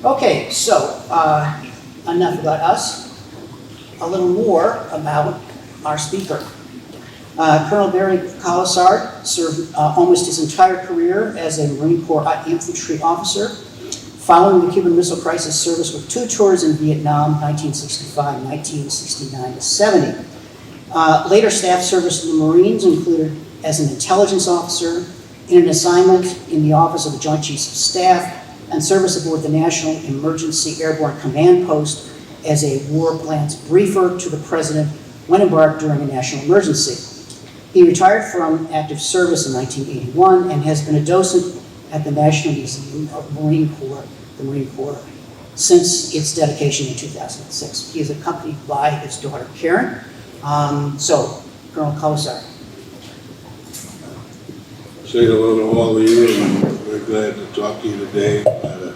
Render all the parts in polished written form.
Okay, so enough about us. A little more about our speaker. Colonel Barry Colasar served almost his entire career as a Marine Corps infantry officer. Following the Cuban Missile Crisis, service with 2 tours in Vietnam, 1965, 1969 to 70. Later staff service in the Marines included as an intelligence officer, in an assignment in the Office of the Joint Chiefs of Staff, and service aboard the National Emergency Airborne Command Post as a war plans briefer to the President when embarked during a national emergency. He retired from active service in 1981 and has been a docent at the National Museum of Marine Corps, the Marine Corps, since its dedication in 2006. He is accompanied by his daughter, Karen. So, Colonel Colasar. Say hello to all of you, and I'm very glad to talk to you today about a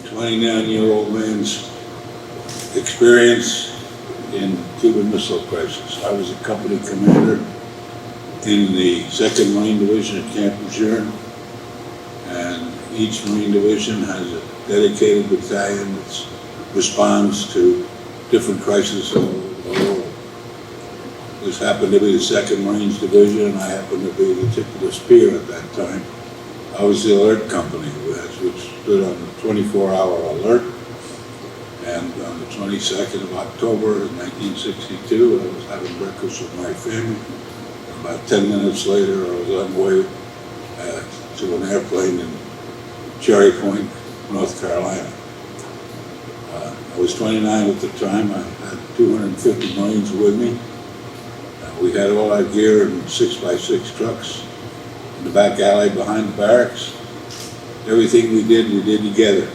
29-year-old man's experience in Cuban Missile Crisis. I was a company commander in the 2nd Marine Division at Camp Lejeune, and each Marine Division has a dedicated battalion that responds to different crises all over. This happened to be the 2nd Marines Division, and I happened to be the tip of the spear at that time. I was the alert company, which stood on the 24-hour alert. And on the 22nd of October of 1962, I was having breakfast with my family. About 10 minutes later, I was on my way to an airplane in Cherry Point, North Carolina. I was 29 at the time. I had 250 Marines with me. We had all our gear in 6x6 trucks in the back alley behind the barracks. Everything we did together.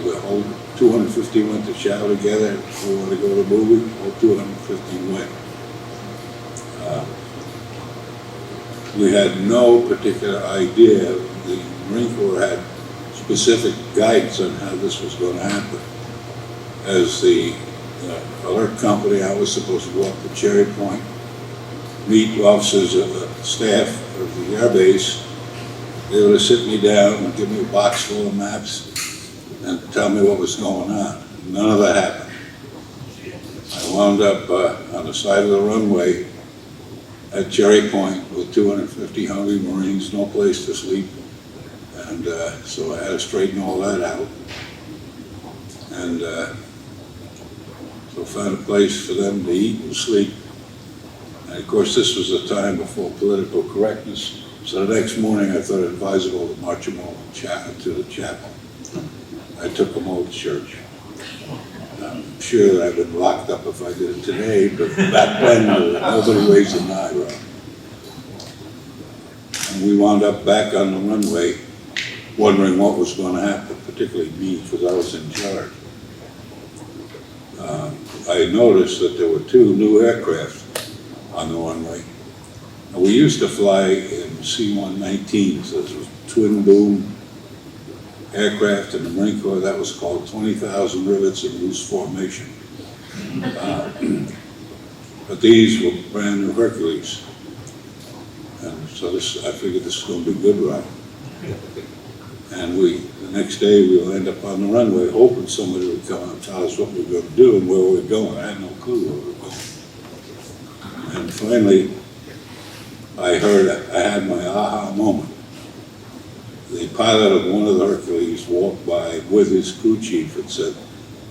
The whole 250 went to chow together. If we wanted to go to a movie, all 250 went. We had no particular idea. The Marine Corps had specific guidance on how this was going to happen. As the alert company, I was supposed to go up to Cherry Point, meet officers of the staff of the air base. They would sit me down and give me a box full of maps and tell me what was going on. None of that happened. I wound up on the side of the runway at Cherry Point with 250 hungry Marines, no place to sleep. And so I had to straighten all that out. And so found a place for them to eat and sleep. And of course, this was a time before political correctness. So the next morning, I thought it advisable to march them all to the chapel. I took them all to church. I'm sure that I've been locked up if I did it today, but back then, nobody raised an eyebrow. And we wound up back on the runway, wondering what was going to happen, particularly me, because I was in charge. I noticed that there were 2 new aircraft on the runway. And we used to fly in C-119s, those were twin boom aircraft in the Marine Corps. That was called 20,000 rivets in loose formation. But these were brand new Hercules. And so I figured this was going to be good ride. And the next day we'll end up on the runway hoping somebody would come and tell us what we were going to do and where we were going. I had no clue where we were going. And finally, I had my aha moment. The pilot of one of the Hercules walked by with his crew chief and said,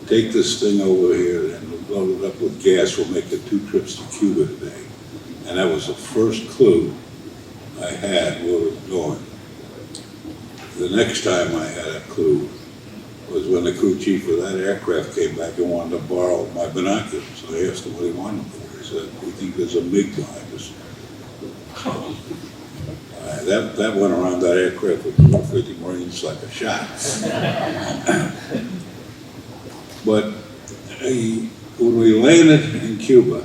"Take this thing over here and we'll load it up with gas. We'll make it 2 trips to Cuba today." And that was the first clue I had where we were going. The next time I had a clue was when the crew chief of that aircraft came back and wanted to borrow my binoculars. So I asked him what he wanted them for. He said, "We think there's a MiG behind us." That went around that aircraft with 250 Marines like a shot. But when we landed in Cuba,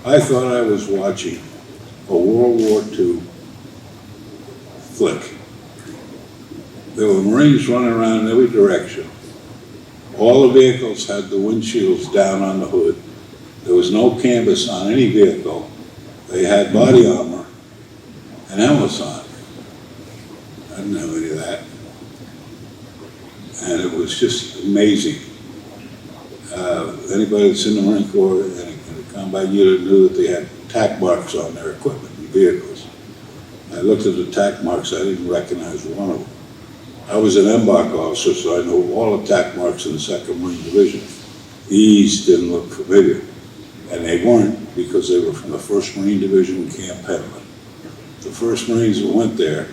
I thought I was watching a World War II flick. There were Marines running around in every direction. All the vehicles had the windshields down on the hood. There was no canvas on any vehicle. They had body armor and helmets on. I didn't have any of that. and it was just amazing. Anybody that's in the Marine Corps and a combat unit knew that they had tack marks on their equipment and vehicles. I looked at the tack marks, I didn't recognize one of them. I was an embark officer, so I know all the tack marks in the 2nd Marine Division. These didn't look familiar, and they weren't because they were from the 1st Marine Division in Camp Pendleton. The first Marines that went there,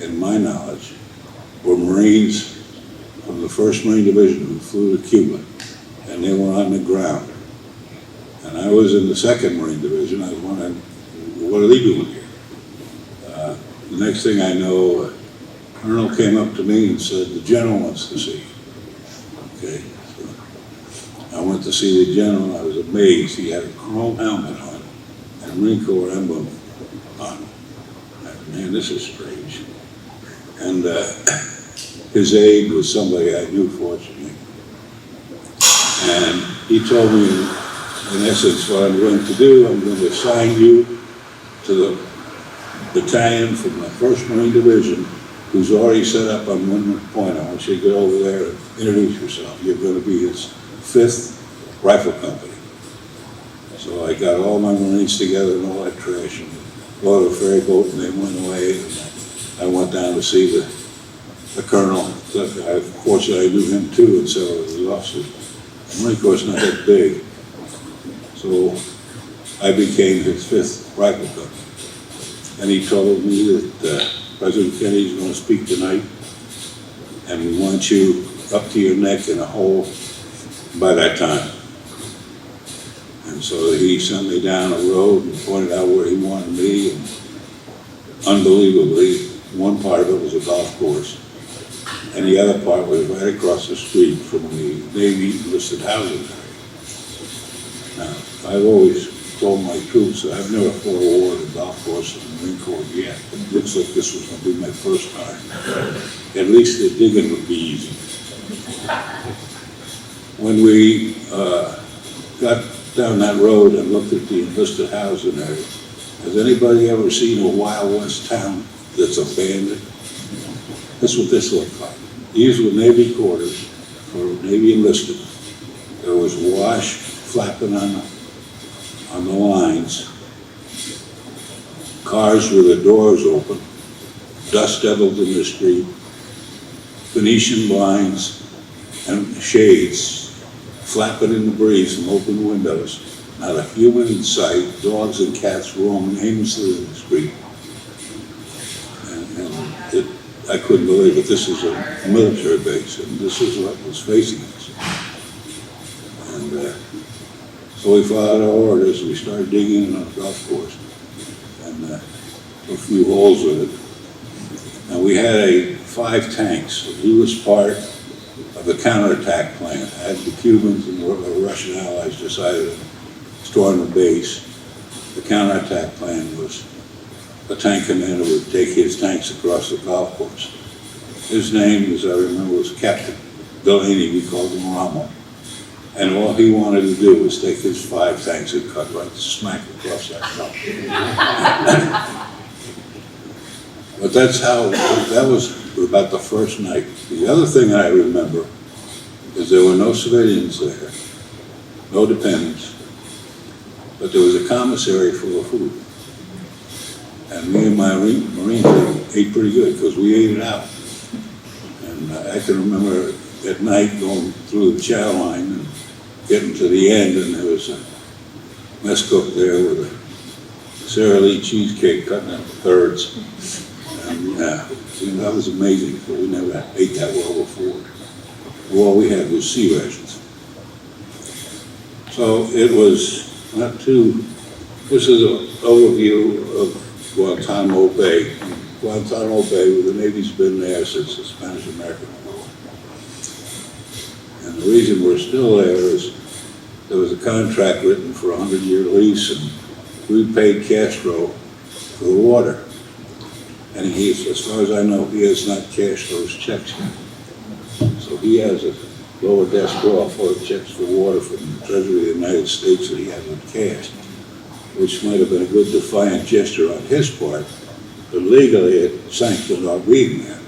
in my knowledge, were Marines from the 1st Marine Division who flew to Cuba, and they were on the ground. And I was in the 2nd Marine Division. I was wondering, what are they doing here? The next thing I know, a colonel came up to me and said, the general wants to see you. Okay, so I went to see the general. I was amazed. He had a chrome helmet on and a Marine Corps emblem on. Man, this is strange. And his aide was somebody I knew, fortunately. And he told me, in essence, what I'm going to do, I'm going to assign you to the battalion from the 1st Marine Division, who's already set up on Windward Point. I want you to get over there and introduce yourself. You're going to be his 5th Rifle Company. So I got all my Marines together and all that trash and bought a ferry boat, and they went away. And I went down to see the colonel. Fortunately, I knew him too, and several of the officers. The Marine Corps is not that big. So I became his 5th Rifle Company. And he told me that President Kennedy's going to speak tonight, and we want you up to your neck in a hole by that time. And so he sent me down a road and pointed out where he wanted me, and unbelievably, one part of it was a golf course, and the other part was right across the street from the Navy enlisted housing area. Now, I've always told my troops that I've never fought a war at a golf course in the Marine Corps yet. It looks like this was going to be my first time. At least the digging would be easy. When we got down that road and looked at the enlisted housing area, has anybody ever seen a Wild West town that's abandoned? That's what this looked like. These were Navy quarters for Navy enlisted. There was wash flapping on the lines, cars with the doors open, dust settled in the street, Venetian blinds and shades flapping in the breeze from open windows, not a human in sight, dogs and cats roaming aimlessly in the street. I couldn't believe it. This is a military base, and this is what was facing us. And so we followed our orders. We started digging on the golf course, and a few holes with it. And we had 5 tanks. He was part of the counterattack plan. Had the Cubans and the Russian allies decided to storm the base, the counterattack plan was the tank commander would take his tanks across the golf course. His name, as I remember, was Captain Delaney. We called him Rommel. And all he wanted to do was take his 5 tanks and cut right smack across that golf course. But that was about the first night. The other thing I remember is there were no civilians there, no dependents, but there was a commissary full of food. And me and my Marines ate pretty good because we ate it out. And I can remember at night going through the chow line and getting to the end, and there was a mess cook there with a Sara Lee cheesecake cutting into thirds. And that was amazing, but we never ate that well before. All we had was sea rations. So it was not too, this is an overview of Guantanamo Bay. Guantanamo Bay, where the Navy's been there since the Spanish-American War. And the reason we're still there is there was a contract written for a 100-year lease, and we paid Castro for the water. And he, as far as I know, he has not cashed those checks yet. So he has a lower desk drawer full of checks for water from the Treasury of the United States that he hasn't cashed, which might have been a good defiant gesture on his part, but legally it sanctioned our being there,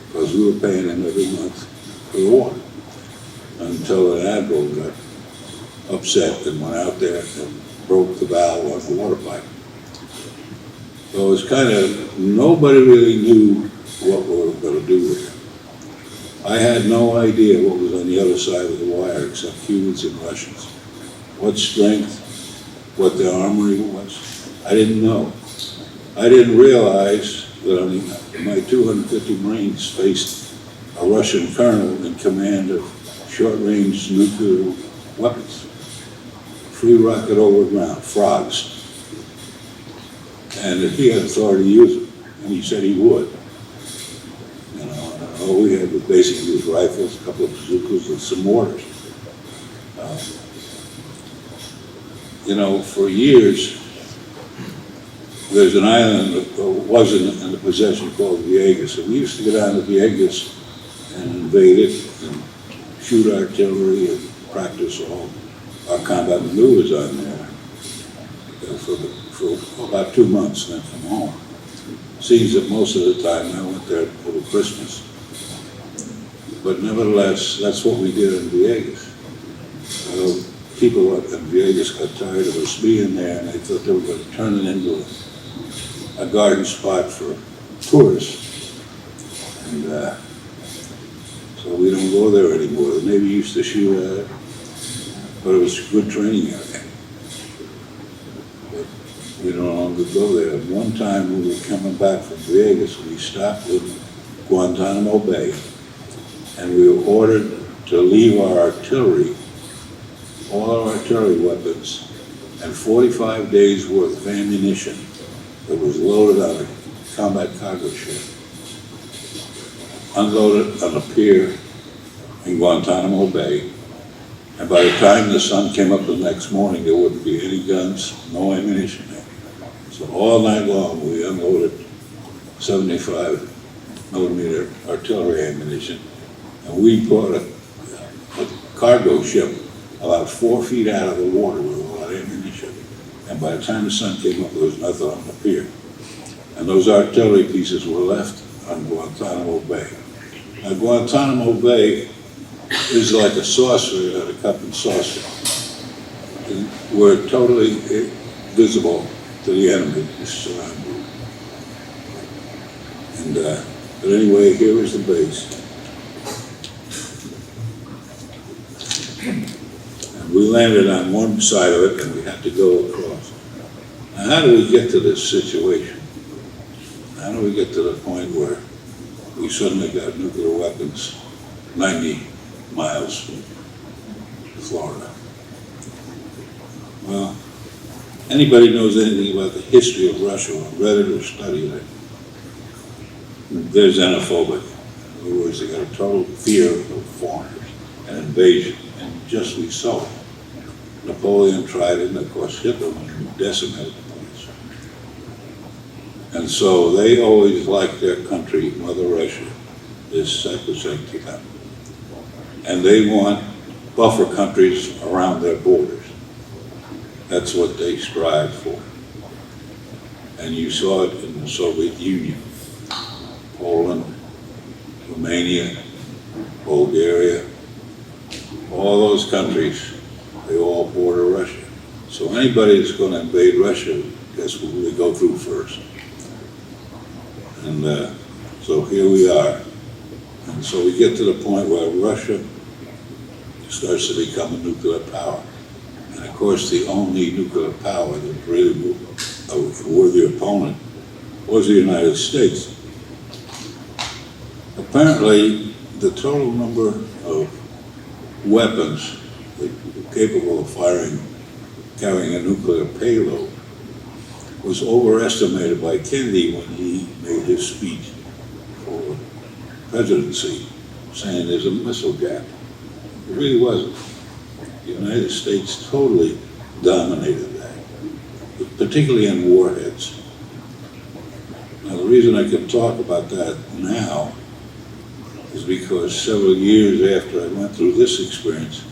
because we were paying him every month the water until an admiral got upset and went out there and broke the valve on the water pipe. So it was kind of, nobody really knew what we were going to do with it. I had no idea what was on the other side of the wire except Cubans and Russians. What strength, what their armory was, I didn't know. I didn't realize that my 250 Marines faced a Russian colonel in command of short-range nuclear weapons. Free rocket over ground, frogs. And he had authority to use them, and he said he would. You know, all we had was basically was rifles, a couple of bazookas, and some mortars. You know, for years, there's an island that was in the possession called Viegas, and we used to go down to Viegas and invade it and shoot artillery and practice all our combat maneuvers on there for about 2 months, and then come home. Seems that most of the time I went there over Christmas. But nevertheless, that's what we did in Viegas. People in Viegas got tired of us being there, and they thought they were going to turn it into a garden spot for tourists. And so we don't go there anymore. The Navy used to shoot at it, but it was a good training area. But we no longer go there. One time when we were coming back from Vegas, we stopped in Guantanamo Bay, and we were ordered to leave our artillery, all our artillery weapons, and 45 days worth of ammunition that was loaded on a combat cargo ship, unloaded on a pier in Guantanamo Bay. And by the time the sun came up the next morning, there wouldn't be any guns, no ammunition there. So all night long, we unloaded 75 millimeter artillery ammunition, and we brought a cargo ship about 4 feet out of the water with a lot of ammunition. And by the time the sun came up, there was nothing on the pier. And those artillery pieces were left on Guantanamo Bay. Now, Guantanamo Bay is like a saucer at a cup and saucer. And we're totally visible to the enemy who's surrounded. And but anyway, here is the base. And we landed on one side of it, and we had to go across. Now, how do we get to this situation? How do we get to the point where we suddenly got nuclear weapons 90 miles from Florida? Well, anybody knows anything about the history of Russia or read it or studied it, they're xenophobic. In other words, they got a total fear of foreigners and invasion, and justly so. Napoleon tried it, and of course Hitler decimated the place. And so they always like their country, Mother Russia, is sacrosanct to them. And they want buffer countries around their borders. That's what they strive for. And you saw it in the Soviet Union. Poland, Romania, Bulgaria, all those countries, they all border Russia. So anybody that's going to invade Russia, guess what we go through first. And so here we are. And so we get to the point where Russia starts to become a nuclear power. And of course, the only nuclear power that really a worthy opponent was the United States. Apparently, the total number of weapons that were capable of carrying a nuclear payload was overestimated by Kennedy when he made his speech for presidency, saying there's a missile gap. It really wasn't. The United States totally dominated that, particularly in warheads. Now, the reason I can talk about that now is because several years after I went through this experience,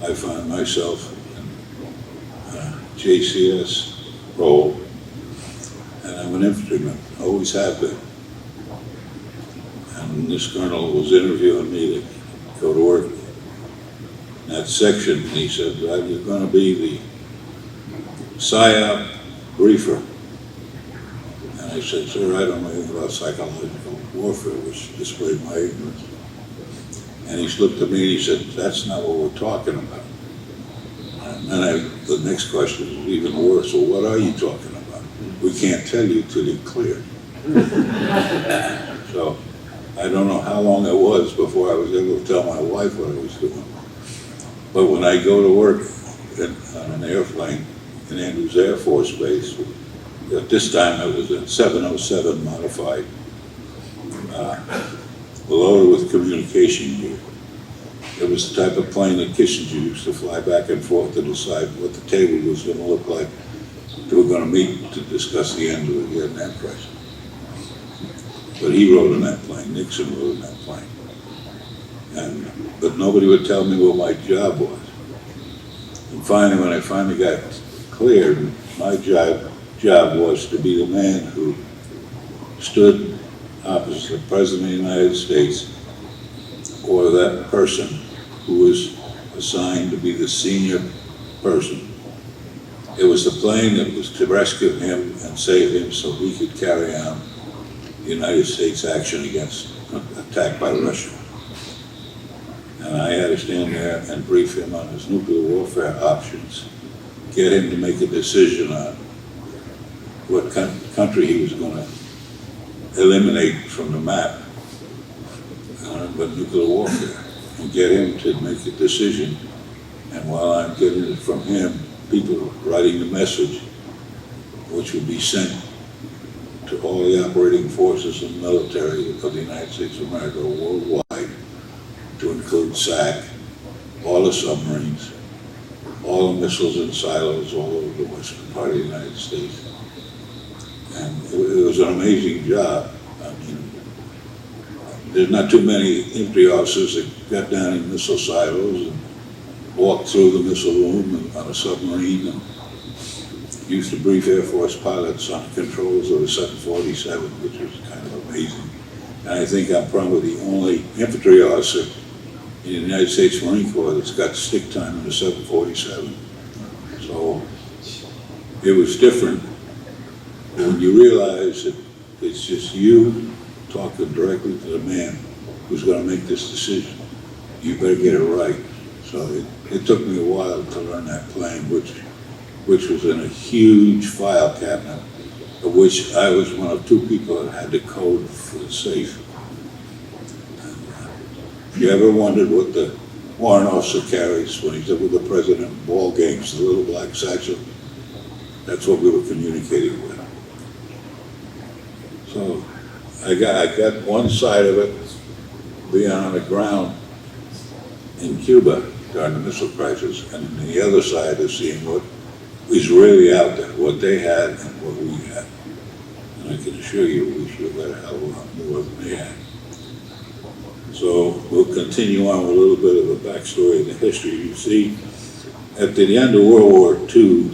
I found myself in a JCS role, and I'm an infantryman, always have been. And this colonel was interviewing me to that section, and he said, well, you're gonna be the PSYOP briefer. And I said, sir, I don't know anything about psychological warfare, which displayed my ignorance. And he looked at me and he said, that's not what we're talking about. And then the next question was even worse. So what are you talking about? We can't tell you till you're cleared. So I don't know how long it was before I was able to tell my wife what I was doing. But when I go to work on an airplane in Andrews Air Force Base, at this time it was a 707 modified, loaded with communication gear. It was the type of plane that Kissinger used to fly back and forth to decide what the table was going to look like. They were going to meet to discuss the end of the Vietnam crisis. But he rode in that plane, Nixon rode in that plane. But nobody would tell me what my job was. And finally, when I finally got cleared, my job was to be the man who stood opposite the President of the United States or that person who was assigned to be the senior person. It was the plane that was to rescue him and save him so he could carry on the United States action against attack by Russia. And I had to stand there and brief him on his nuclear warfare options, get him to make a decision on what country he was going to eliminate from the map, but nuclear warfare, and get him to make a decision. And while I'm getting it from him, people writing the message, which would be sent to all the operating forces and military of the United States of America worldwide, to include SAC, all the submarines, all the missiles and silos all over the western part of the United States. And it was an amazing job. I mean, there's not too many infantry officers that got down in missile silos and walked through the missile room on a submarine and used to brief Air Force pilots on the controls of the 747, which was kind of amazing. And I think I'm probably the only infantry officer in the United States Marine Corps that's got stick time in the 747. So it was different. But when you realize that it's just you talking directly to the man who's going to make this decision, you better get it right. So it took me a while to learn that plane, which was in a huge file cabinet, of which I was one of two people that had the code for the safe. If you ever wondered what the warrant officer carries when he's up with the president in ball games, the little black satchel, that's what we were communicating with. So I got one side of it being on the ground in Cuba during the missile crisis, and the other side is seeing what was really out there, what they had and what we had. And I can assure you we should have got a hell of a lot more than they had. So we'll continue on with a little bit of a backstory of the history. You see, at the end of World War II,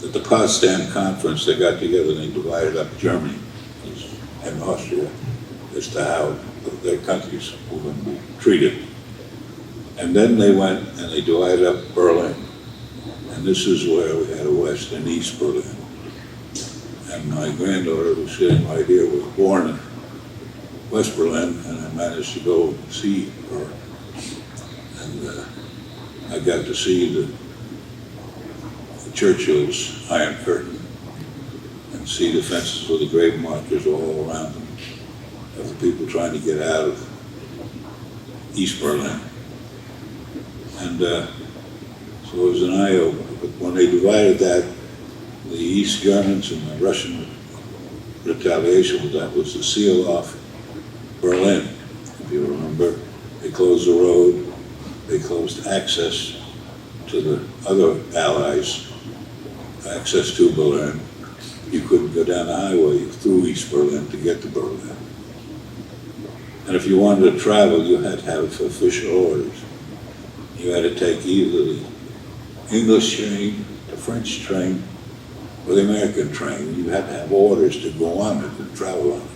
at the Potsdam Conference, they got together and they divided up Germany and Austria as to how their countries were going to be treated. And then they went and they divided up Berlin. And this is where we had a West and East Berlin. And my granddaughter, who's sitting right here, was born in West Berlin, and I managed to go see her. And I got to see the Churchill's Iron Curtain and see the fences with the grave markers all around them of the people trying to get out of East Berlin. And so it was an eye-opener. But when they divided that, the East Germans and the Russian retaliation with that was to seal off Berlin. If you remember, they closed the road, they closed access to the other allies, access to Berlin. You couldn't go down the highway through East Berlin to get to Berlin. And if you wanted to travel, you had to have official orders. You had to take either the English train, the French train, or the American train. You had to have orders to go on it and travel on it.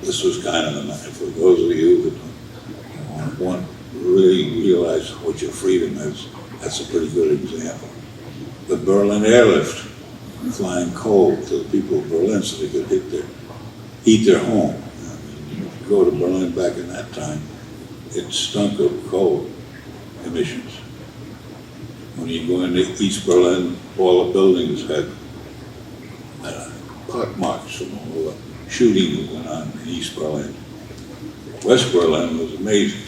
This was kind of a night for those of you that don't want want to really realize what your freedom is, that's a pretty good example. The Berlin airlift, flying coal to the people of Berlin so they could heat their home. I mean, if you go to Berlin back in that time, it stunk of coal emissions. When you go into East Berlin, all the buildings had pock marks from all the shooting that went on in East Berlin. West Berlin was amazing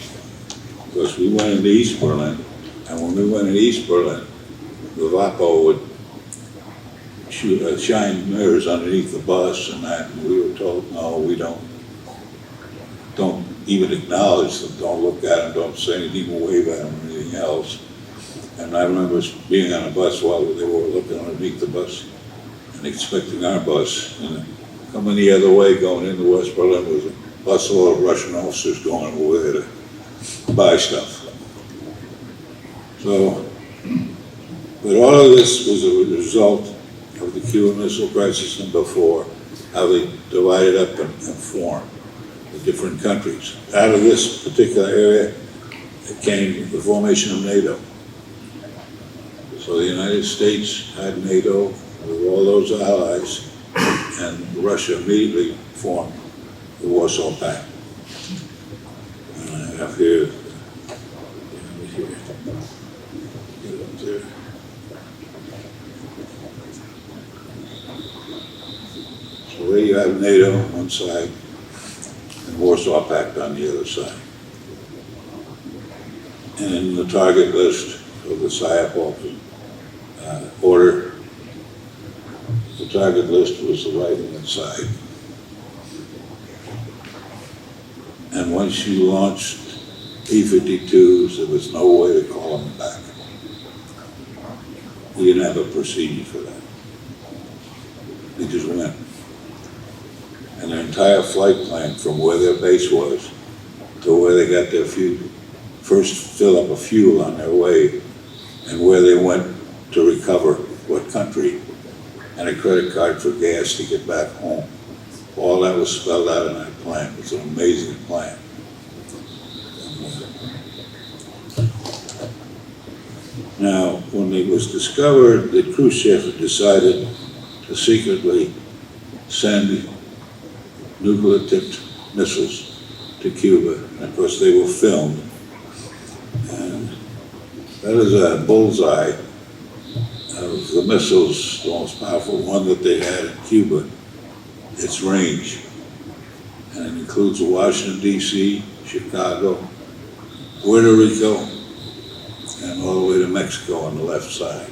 because we went into East Berlin, and when we went into East Berlin, the Vapo would shine mirrors underneath the bus and that, and we were told, no, we don't even acknowledge them, don't look at them, don't say anything, we'll wave at them or anything else. And I remember being on a bus while they were looking underneath the bus and expecting our bus, and coming the other way going into West Berlin was a bus full of Russian officers going over there to buy stuff. So, but all of this was a result of the Cuban Missile Crisis and before, how they divided up and formed the different countries. Out of this particular area, it came the formation of NATO. So the United States had NATO with all those allies, and Russia immediately formed the Warsaw Pact. And I have here, get up there. So there you have NATO on one side and Warsaw Pact on the other side. And in the target list of the SIAP order, the target list was the right-hand side. And once you launched P-52s, there was no way to call them back. We didn't have a procedure for that. They just went. And their entire flight plan from where their base was to where they got their fuel, first fill up a fuel on their way, and where they went to recover what country, and a credit card for gas to get back home. All that was spelled out in that plan. It's an amazing plan. Now, when it was discovered that Khrushchev had decided to secretly send nuclear-tipped missiles to Cuba, and of course they were filmed, and that is a bullseye of the missiles, the most powerful one that they had in Cuba, its range. And it includes Washington, D.C., Chicago, Puerto Rico, and all the way to Mexico on the left side.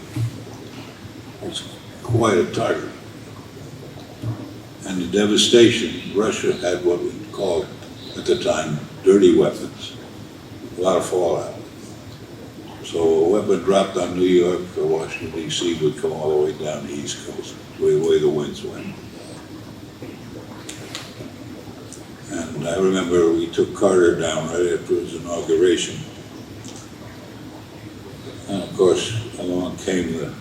It's quite a target. And the devastation, Russia had what we called at the time dirty weapons, a lot of fallout. So a weapon dropped on New York or Washington, D.C. would come all the way down the East Coast, the way the winds went. And I remember we took Carter down right after his inauguration. And of course, along came the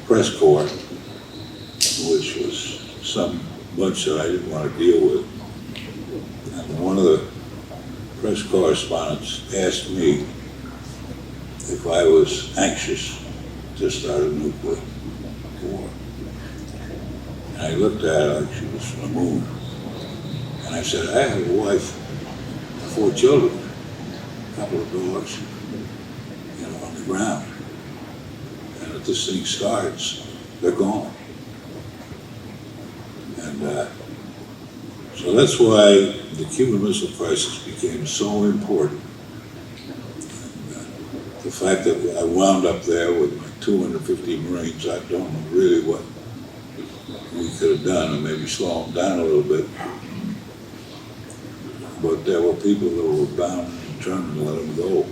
press corps, which was some bunch that I didn't want to deal with. And one of the press correspondents asked me if I was anxious to start a nuclear war. And I looked at her like she was from the moon. And I said, I have a wife, 4 children, a couple of dogs, on the ground. And if this thing starts, they're gone. And so that's why the Cuban Missile Crisis became so important. The fact that I wound up there with my 250 Marines, I don't know really what we could have done, or maybe slow them down a little bit. But there were people that were bound and determined to let them go.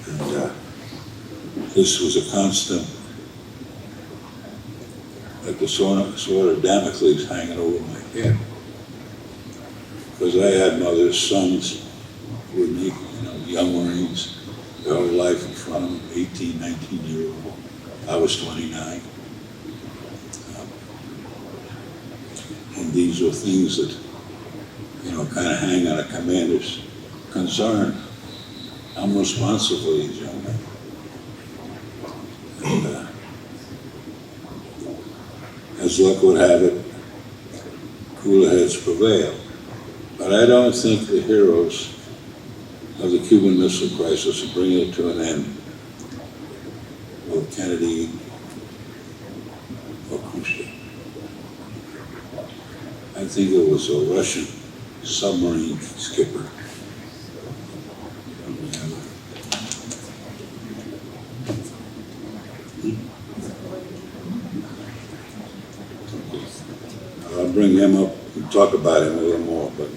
And this was a constant, like the sword of Damocles hanging over my head. Because I had mothers, sons with me, young Marines, their whole life in front of them, 18, 19-year-old. I was 29. And these were things that, kind of hang on a commander's concerned. I'm responsible for these young men. And, as luck would have it, cooler heads prevail. But I don't think the heroes of the Cuban Missile Crisis are bringing it to an end with Kennedy or Khrushchev. I think it was a Russian submarine skipper. I'll bring him up and talk about him a little more, but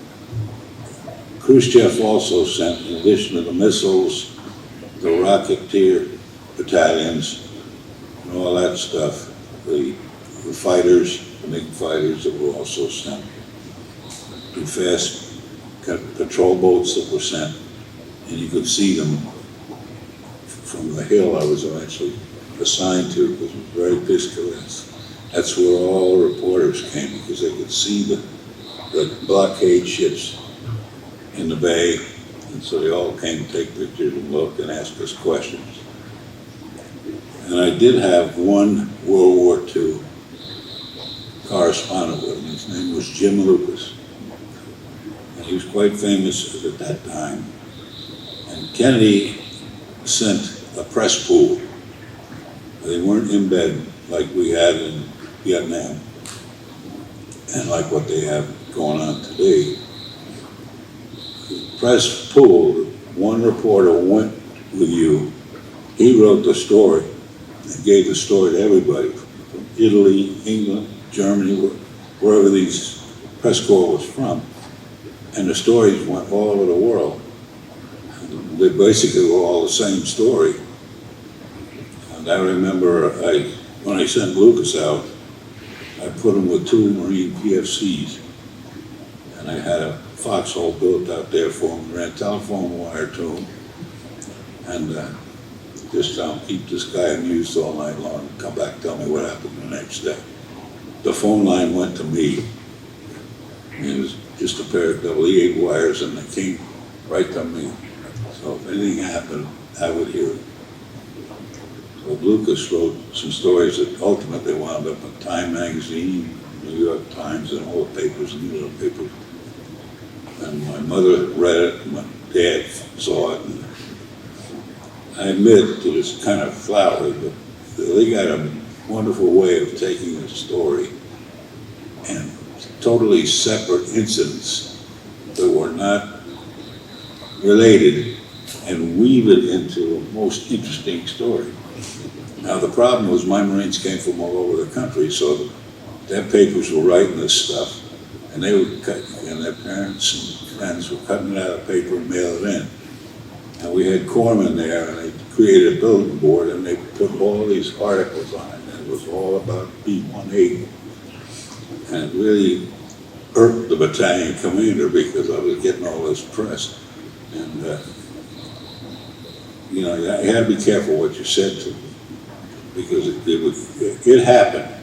Khrushchev also sent, in addition to the missiles, the rocketeer battalions, and all that stuff, the fighters, the big fighters that were also sent, the fast patrol boats that were sent, and you could see them from the hill I was actually assigned to, because it was very picturesque. That's where all the reporters came, because they could see the blockade ships in the bay, and so they all came to take pictures and look and ask us questions. And I did have one World War II correspondent with him. His name was Jim Lucas. And he was quite famous at that time. And Kennedy sent a press pool. They weren't in bed like we had in Vietnam and like what they have going on today. The press pool, one reporter went with you. He wrote the story and gave the story to everybody from Italy, England, Germany, wherever these press corps was from. And the stories went all over the world. They basically were all the same story. And I remember when I sent Lucas out, I put him with 2 Marine PFCs. And I had a foxhole built out there for him, ran telephone wire to him. And just keep this guy amused all night long, and come back and tell me what happened the next day. The phone line went to me. It was just a pair of E8 wires, and they came right to me. So if anything happened, I would hear it. So Lucas wrote some stories that ultimately wound up in Time magazine, New York Times, and all the papers, New York papers. And my mother read it, and my dad saw it. And I admit that it's kind of flowery, but they got a wonderful way of taking a story and totally separate incidents that were not related and weave it into a most interesting story. Now the problem was my Marines came from all over the country, so their papers were writing this stuff, and they would cut, and their parents and friends were cutting it out of paper and mail it in. And we had corpsmen there, and they created a bulletin board, and they put all these articles on it, and it was all about B-18. And it really irked the battalion commander because I was getting all this press. And, you know, you had to be careful what you said to them, because it happened.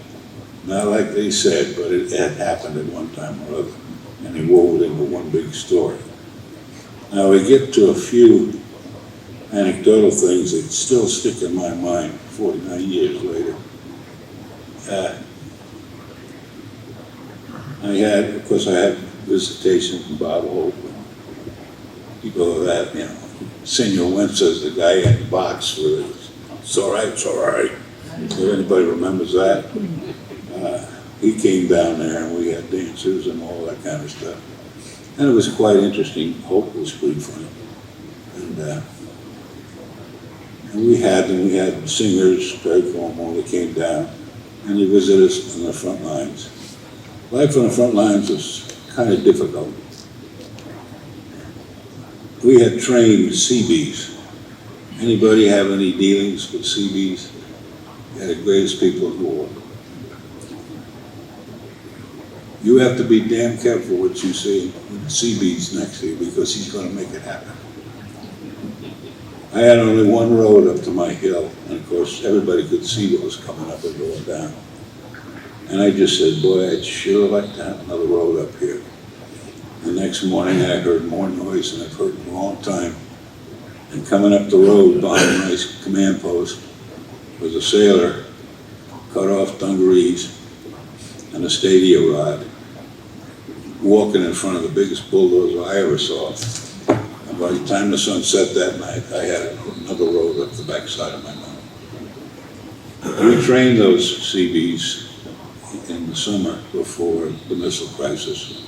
Not like they said, but it had happened at one time or other, and they wove it into one big story. Now we get to a few anecdotal things that still stick in my mind 49 years later. Of course, I had visitation from Bob Hope, people of that, you know. Senor Wences, the guy in the box with it, it's all right, it's all right. If anybody remembers that, he came down there and we had dancers and all that kind of stuff. And it was quite interesting. Hope was pretty funny. And we had singers, Perry Como, they came down and they visited us on the front lines. Life on the front lines was kind of difficult. We had trained Seabees. Anybody have any dealings with Seabees? They're the greatest people in the world. You have to be damn careful what you say when the Seabees next to you, because he's going to make it happen. I had only one road up to my hill, and of course everybody could see what was coming up and going down. And I just said, boy, I'd sure like to have another road up here. And next morning I heard more noise than I've heard in a long time. And coming up the road behind my command post was a sailor, cut off dungarees and a stadia rod, walking in front of the biggest bulldozer I ever saw. And by the time the sun set that night, I had another road up the backside of my mountain. We trained those CBs in the summer before the missile crisis,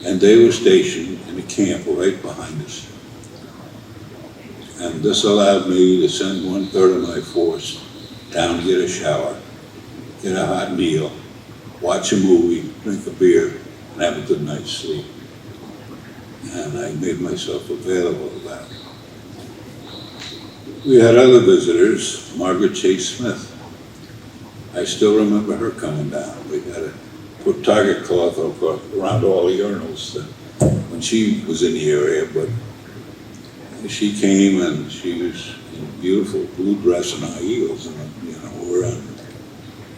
and they were stationed in a camp right behind us. And this allowed me to send 1/3 of my force down to get a shower, get a hot meal, watch a movie, drink a beer, and have a good night's sleep. And I made myself available to that. We had other visitors, Margaret Chase Smith. I still remember her coming down. We had to put target cloth around all the urinals when she was in the area, but she came and she was in a beautiful blue dress and high heels, and we're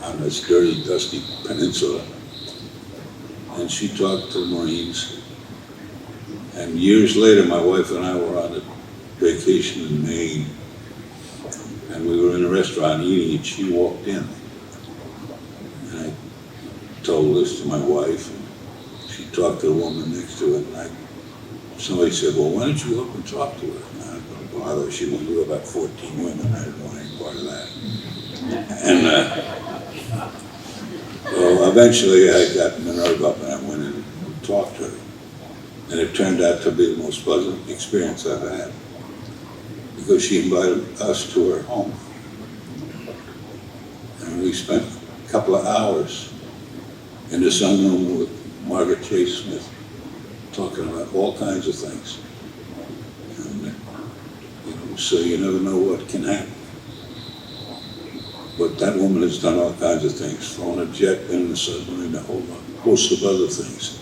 on this dirty, dusty peninsula. And she talked to the Marines. And years later, my wife and I were on a vacation in Maine, and we were in a restaurant eating, and she walked in. And I told this to my wife, and she talked to the woman next to it, and somebody said, well, why don't you go up and talk to her? And I don't want to bother. She was with about 14 women. I didn't want any part of that. And well, eventually I got the nerve up and I went in and talked to her. And it turned out to be the most pleasant experience I've had, because she invited us to her home. And we spent a couple of hours in the sunroom with Margaret Chase Smith, talking about all kinds of things. And, so you never know what can happen. But that woman has done all kinds of things, flown a jet in the submarine, a whole host of other things.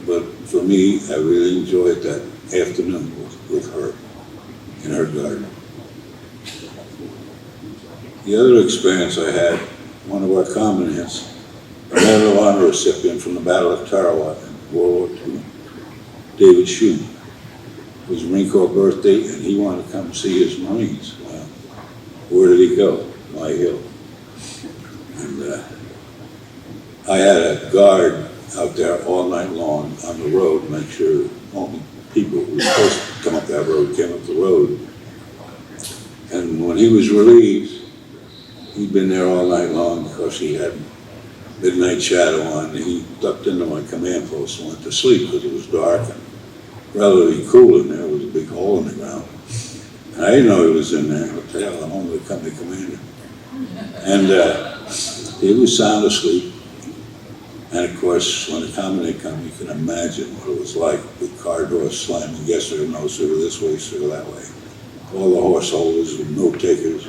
But for me, I really enjoyed that afternoon with her in her garden. The other experience I had, one of our commandants, a Medal of Honor recipient from the Battle of Tarawa in World War II, David Shue. It was a Marine Corps birthday, and he wanted to come see his Marines. Well, where did he go? My Hill. And I had a guard out there all night long on the road to make sure only people who were supposed to come up that road came up the road. And when he was relieved, he'd been there all night long because he had midnight shadow on, and he ducked into my command post and went to sleep because it was dark and relatively cool in there. There was a big hole in the ground. And I didn't know he was in there. What the hell, I'm only the company commander. And he was sound asleep. And of course, when the commandant comes, you can imagine what it was like with car doors slamming, yes sir, no sir, this way, sir, that way. All the horse holders and note takers.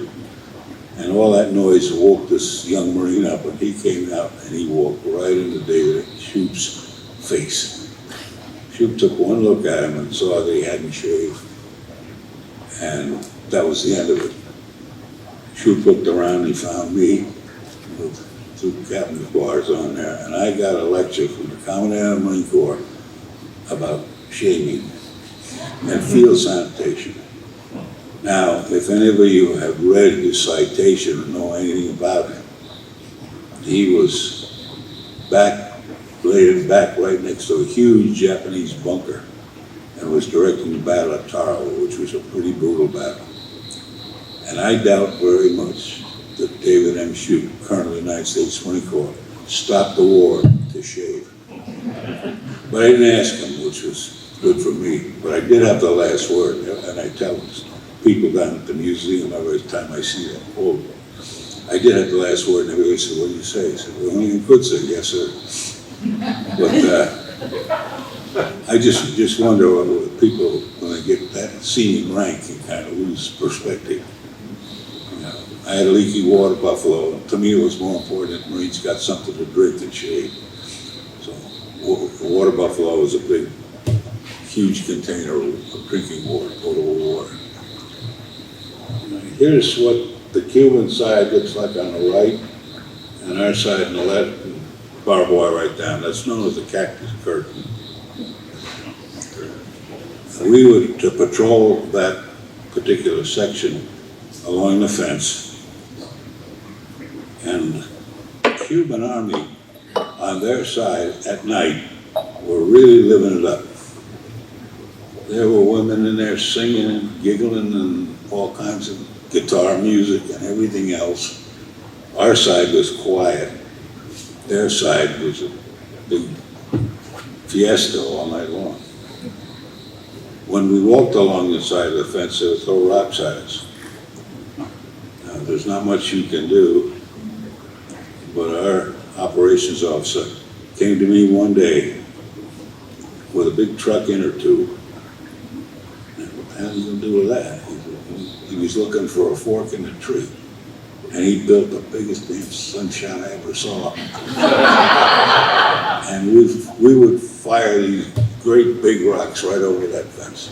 And all that noise woke this young Marine up, and he came out and he walked right into David Shupe's face. Shupe took one look at him and saw that he hadn't shaved. And that was the end of it. Shupe looked around and he found me with two captain's bars on there, and I got a lecture from the Commandant of the Marine Corps about shaving and field sanitation. Now, if any of you have read his citation or know anything about him, he was laid back right next to a huge Japanese bunker and was directing the Battle of Tarawa, which was a pretty brutal battle. And I doubt very much that David M. Shute, Colonel of the United States Marine Corps, stopped the war to shave. But I didn't ask him, which was good for me. But I did have the last word, and I tell people down at the museum every time I see that quote. I did have the last word, and everybody said, what do you say? I said, well, you could say, yes, sir. But I just wonder what people, when they get that senior rank, can kind of lose perspective. I had a leaky water buffalo. To me, it was more important that Marines got something to drink than shade. So the water buffalo was a big, huge container of drinking water, potable water. Here's what the Cuban side looks like on the right, and our side on the left, and barbed wire right down. That's known as the cactus curtain. we would to patrol that particular section along the fence, and the Cuban army on their side at night were really living it up. There were women in there singing and giggling and all kinds of guitar music and everything else. Our side was quiet. Their side was a big fiesta all night long. When we walked along the side of the fence, they would throw rocks at us. Now, there's not much you can do, but our operations officer came to me one day with a big truck inner tube. What the hell are you gonna do with that? He was looking for a fork in the tree. And he built the biggest damn sunshine I ever saw. And we would fire these great big rocks right over that fence.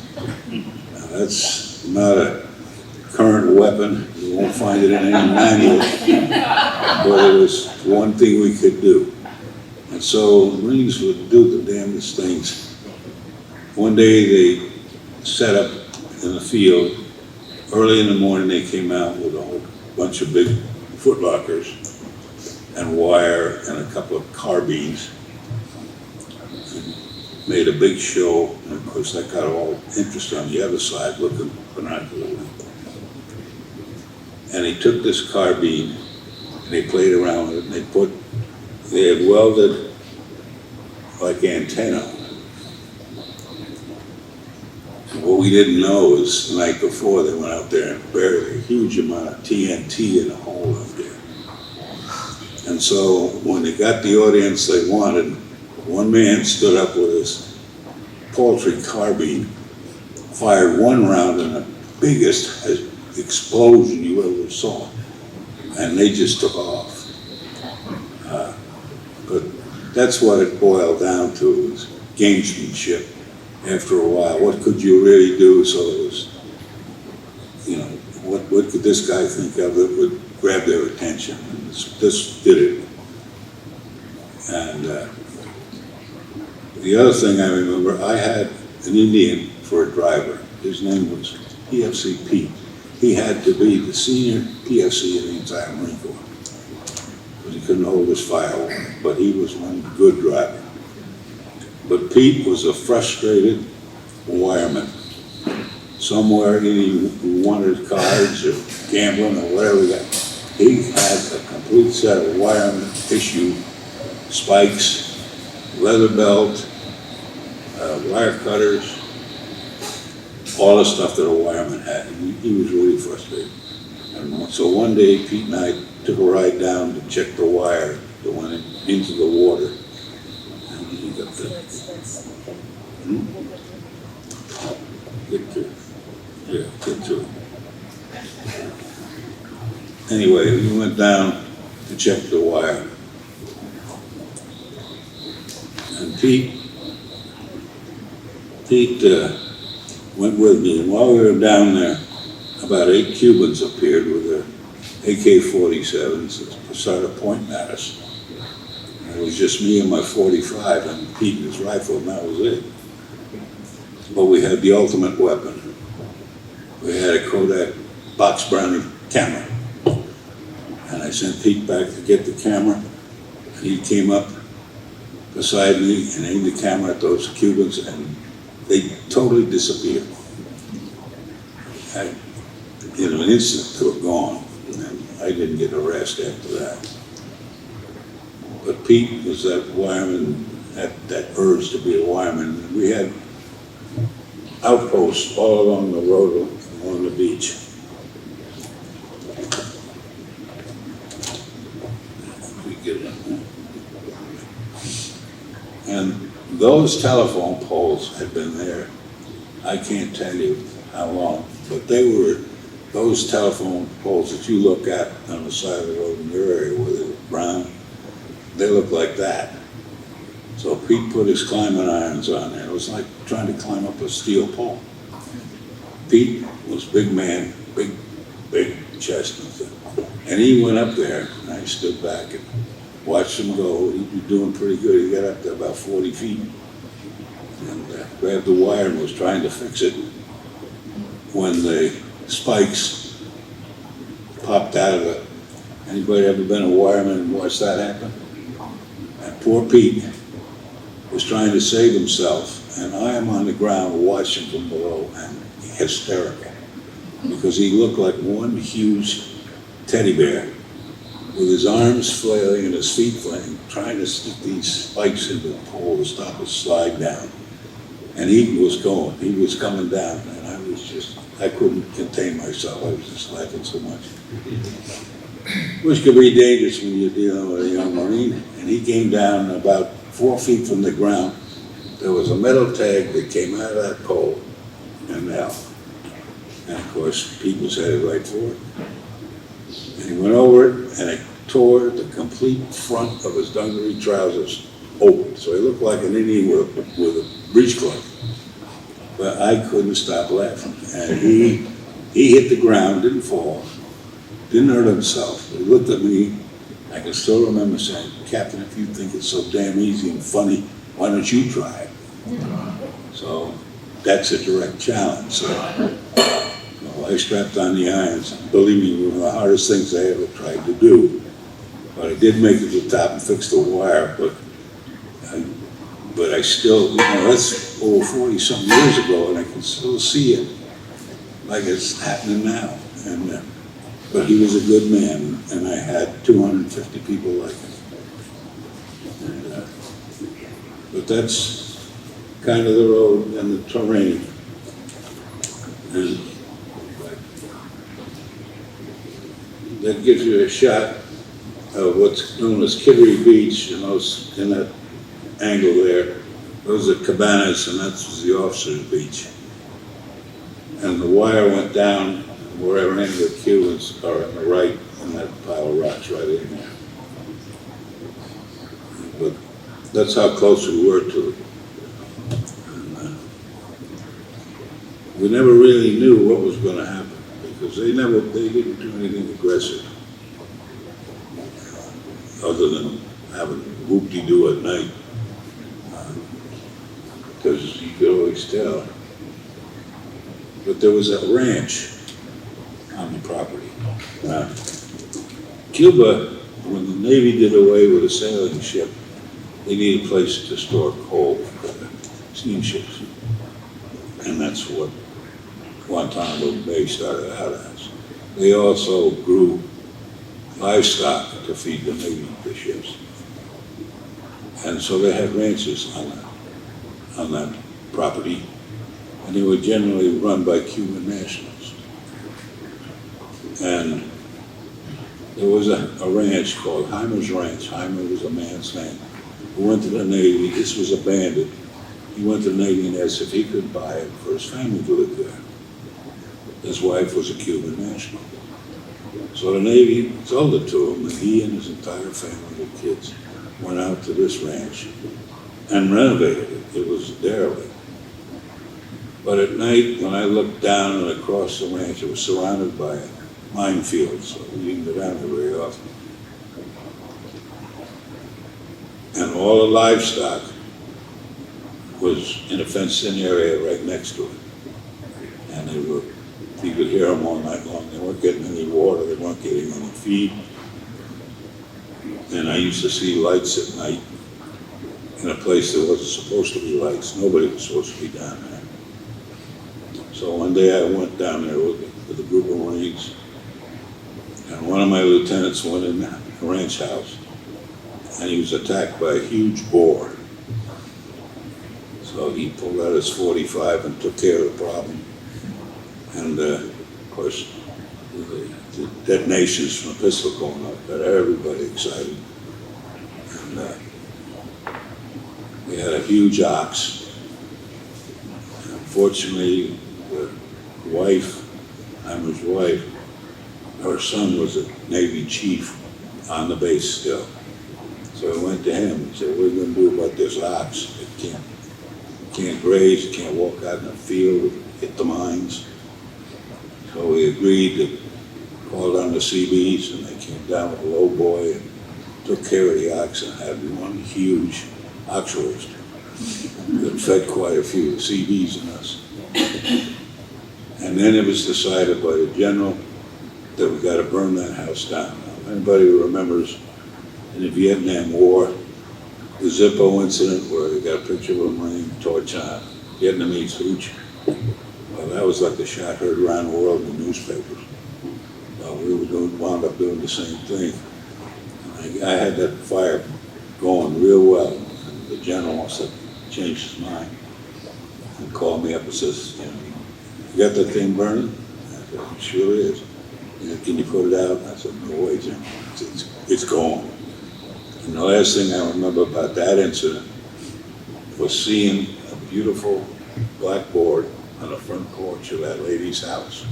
Now, that's not a current weapon. You won't find it in any manual. But it was one thing we could do. And so Marines would do the damnedest things. One day they set up in the field. Early in the morning they came out with a whole bunch of big footlockers and wire and a couple of carbines. And made a big show, and of course that got all interest on the other side looking binocularly. And he took this carbine and they played around with it, and they had welded like antenna on it. And what we didn't know is the night before they went out there and buried a huge amount of TNT in a hole up there. And so when they got the audience they wanted, one man stood up with his paltry carbine, fired one round in the biggest explosion you ever saw, and they just took off. But that's what it boiled down to, was gamesmanship. After a while, what could you really do? So it was, what could this guy think of that would grab their attention? And this did it. And the other thing I remember, I had an Indian for a driver. His name was PFC Pete. He had to be the senior PFC in the entire Marine Corps, because he couldn't hold his firearm, but he was one good driver. But Pete was a frustrated wireman. Somewhere he wanted cards or gambling or whatever he got. He had a complete set of wireman issue, spikes, leather belt, wire cutters, all the stuff that a wireman had. He was really frustrated. And so one day Pete and I took a ride down to check the wire that went into the water. Get to it. Anyway, we went down to check the wire. And Pete went with me, and while we were down there, about 8 Cubans appeared with their AK-47s and started pointing at us. It was just me and my 45 and Pete and his rifle, and that was it. But we had the ultimate weapon. We had a Kodak box Brownie camera. And I sent Pete back to get the camera. And he came up beside me and aimed the camera at those Cubans, and they totally disappeared. In an instant, they were gone. And I didn't get arrested after that. But Pete was that wireman, that urge to be a wireman. We had outposts all along the road, along the beach. We get it. And those telephone poles had been there, I can't tell you how long, but they were those telephone poles that you look at on the side of the road in your area where they're brown. They look like that. So Pete put his climbing irons on there. It was like trying to climb up a steel pole. Pete was a big man, big chest. And he went up there, and I stood back and watched him go. He was doing pretty good. He got up to about 40 feet. And grabbed the wire and was trying to fix it when the spikes popped out of it. Anybody ever been a wireman and watched that happen? And poor Pete was trying to save himself, and I am on the ground watching from below and hysterical because he looked like one huge teddy bear with his arms flailing and his feet flailing, trying to stick these spikes into the pole to stop it slide down. And he was going, he was coming down, and I couldn't contain myself. I was just laughing so much. Which could be dangerous when you're dealing with a young Marine. And he came down about 4 feet from the ground. There was a metal tag that came out of that pole and out. And of course, Pete was headed right for it. And he went over it, and it tore the complete front of his dungaree trousers open. So he looked like an Indian with a breech cloth. But I couldn't stop laughing. And he hit the ground, didn't fall, didn't hurt himself. He looked at me. I can still remember saying, "Captain, if you think it's so damn easy and funny, why don't you try it?" So that's a direct challenge. So I strapped on the irons. Believe me, one of the hardest things I ever tried to do. But I did make it to the top and fix the wire. But I still, that's over 40-something years ago, and I can still see it like it's happening now. But he was a good man, and I had 250 people like him. But that's kind of the road and the terrain. And that gives you a shot of what's known as Kittery Beach, in that angle there. Those are cabanas, and that's the officers' beach. And the wire went down wherever any of the Cubans are on the right, in that pile of rocks right in there. But that's how close we were to it. And, we never really knew what was going to happen because they didn't do anything aggressive other than having whoop-de-doo at night. Because you could always tell. But there was a ranch on the property. Cuba, when the Navy did away with a sailing ship, they needed a place to store coal for the steamships. And that's what Guantanamo Bay started out as. They also grew livestock to feed the Navy ships. And so they had ranches on that property, and they were generally run by Cuban nationals. And there was a ranch called Heimer's Ranch. Heimer was a man's name who went to the Navy. This was a bandit. He went to the Navy and asked if he could buy it for his family to live there. His wife was a Cuban national. So the Navy sold it to him, and he and his entire family of kids went out to this ranch and renovated it. It was derelict. But at night, when I looked down and across the ranch, it was surrounded by a minefield, so we didn't go down there very often. And all the livestock was in a fenced-in area right next to it. And you could hear them all night long. They weren't getting any water, they weren't getting any feed. And I used to see lights at night in a place that wasn't supposed to be lights. Nobody was supposed to be down there. So one day I went down there with a group of Marines, and one of my lieutenants went in the ranch house, and he was attacked by a huge boar. So he pulled out his .45 and took care of the problem. And of course, the detonations from a pistol going off got everybody excited. And we had a huge ox. Unfortunately, the wife, Heimer's wife, her son was a Navy chief on the base still. So I went to him and said, "What are you going to do about this ox? It can't graze, it can't walk out in the field, hit the mines." So we agreed to call down the CBs, and they came down with a low boy and took care of the ox and had one huge ox roast. that fed quite a few CDs in us. And then it was decided by the general that we got to burn that house down. Now, anybody who remembers in the Vietnam War, the Zippo incident where they got a picture of a Marine torch on a Vietnamese hooch? Well, that was like the shot heard around the world in the newspapers. Well, we wound up doing the same thing. I had that fire going real well. And the general must have changed his mind and called me up and says, you got that thing burning? I said, it sure is. Can you put it out? I said, no way, Jim. It's going. And the last thing I remember about that incident was seeing a beautiful blackboard on the front porch of that lady's house.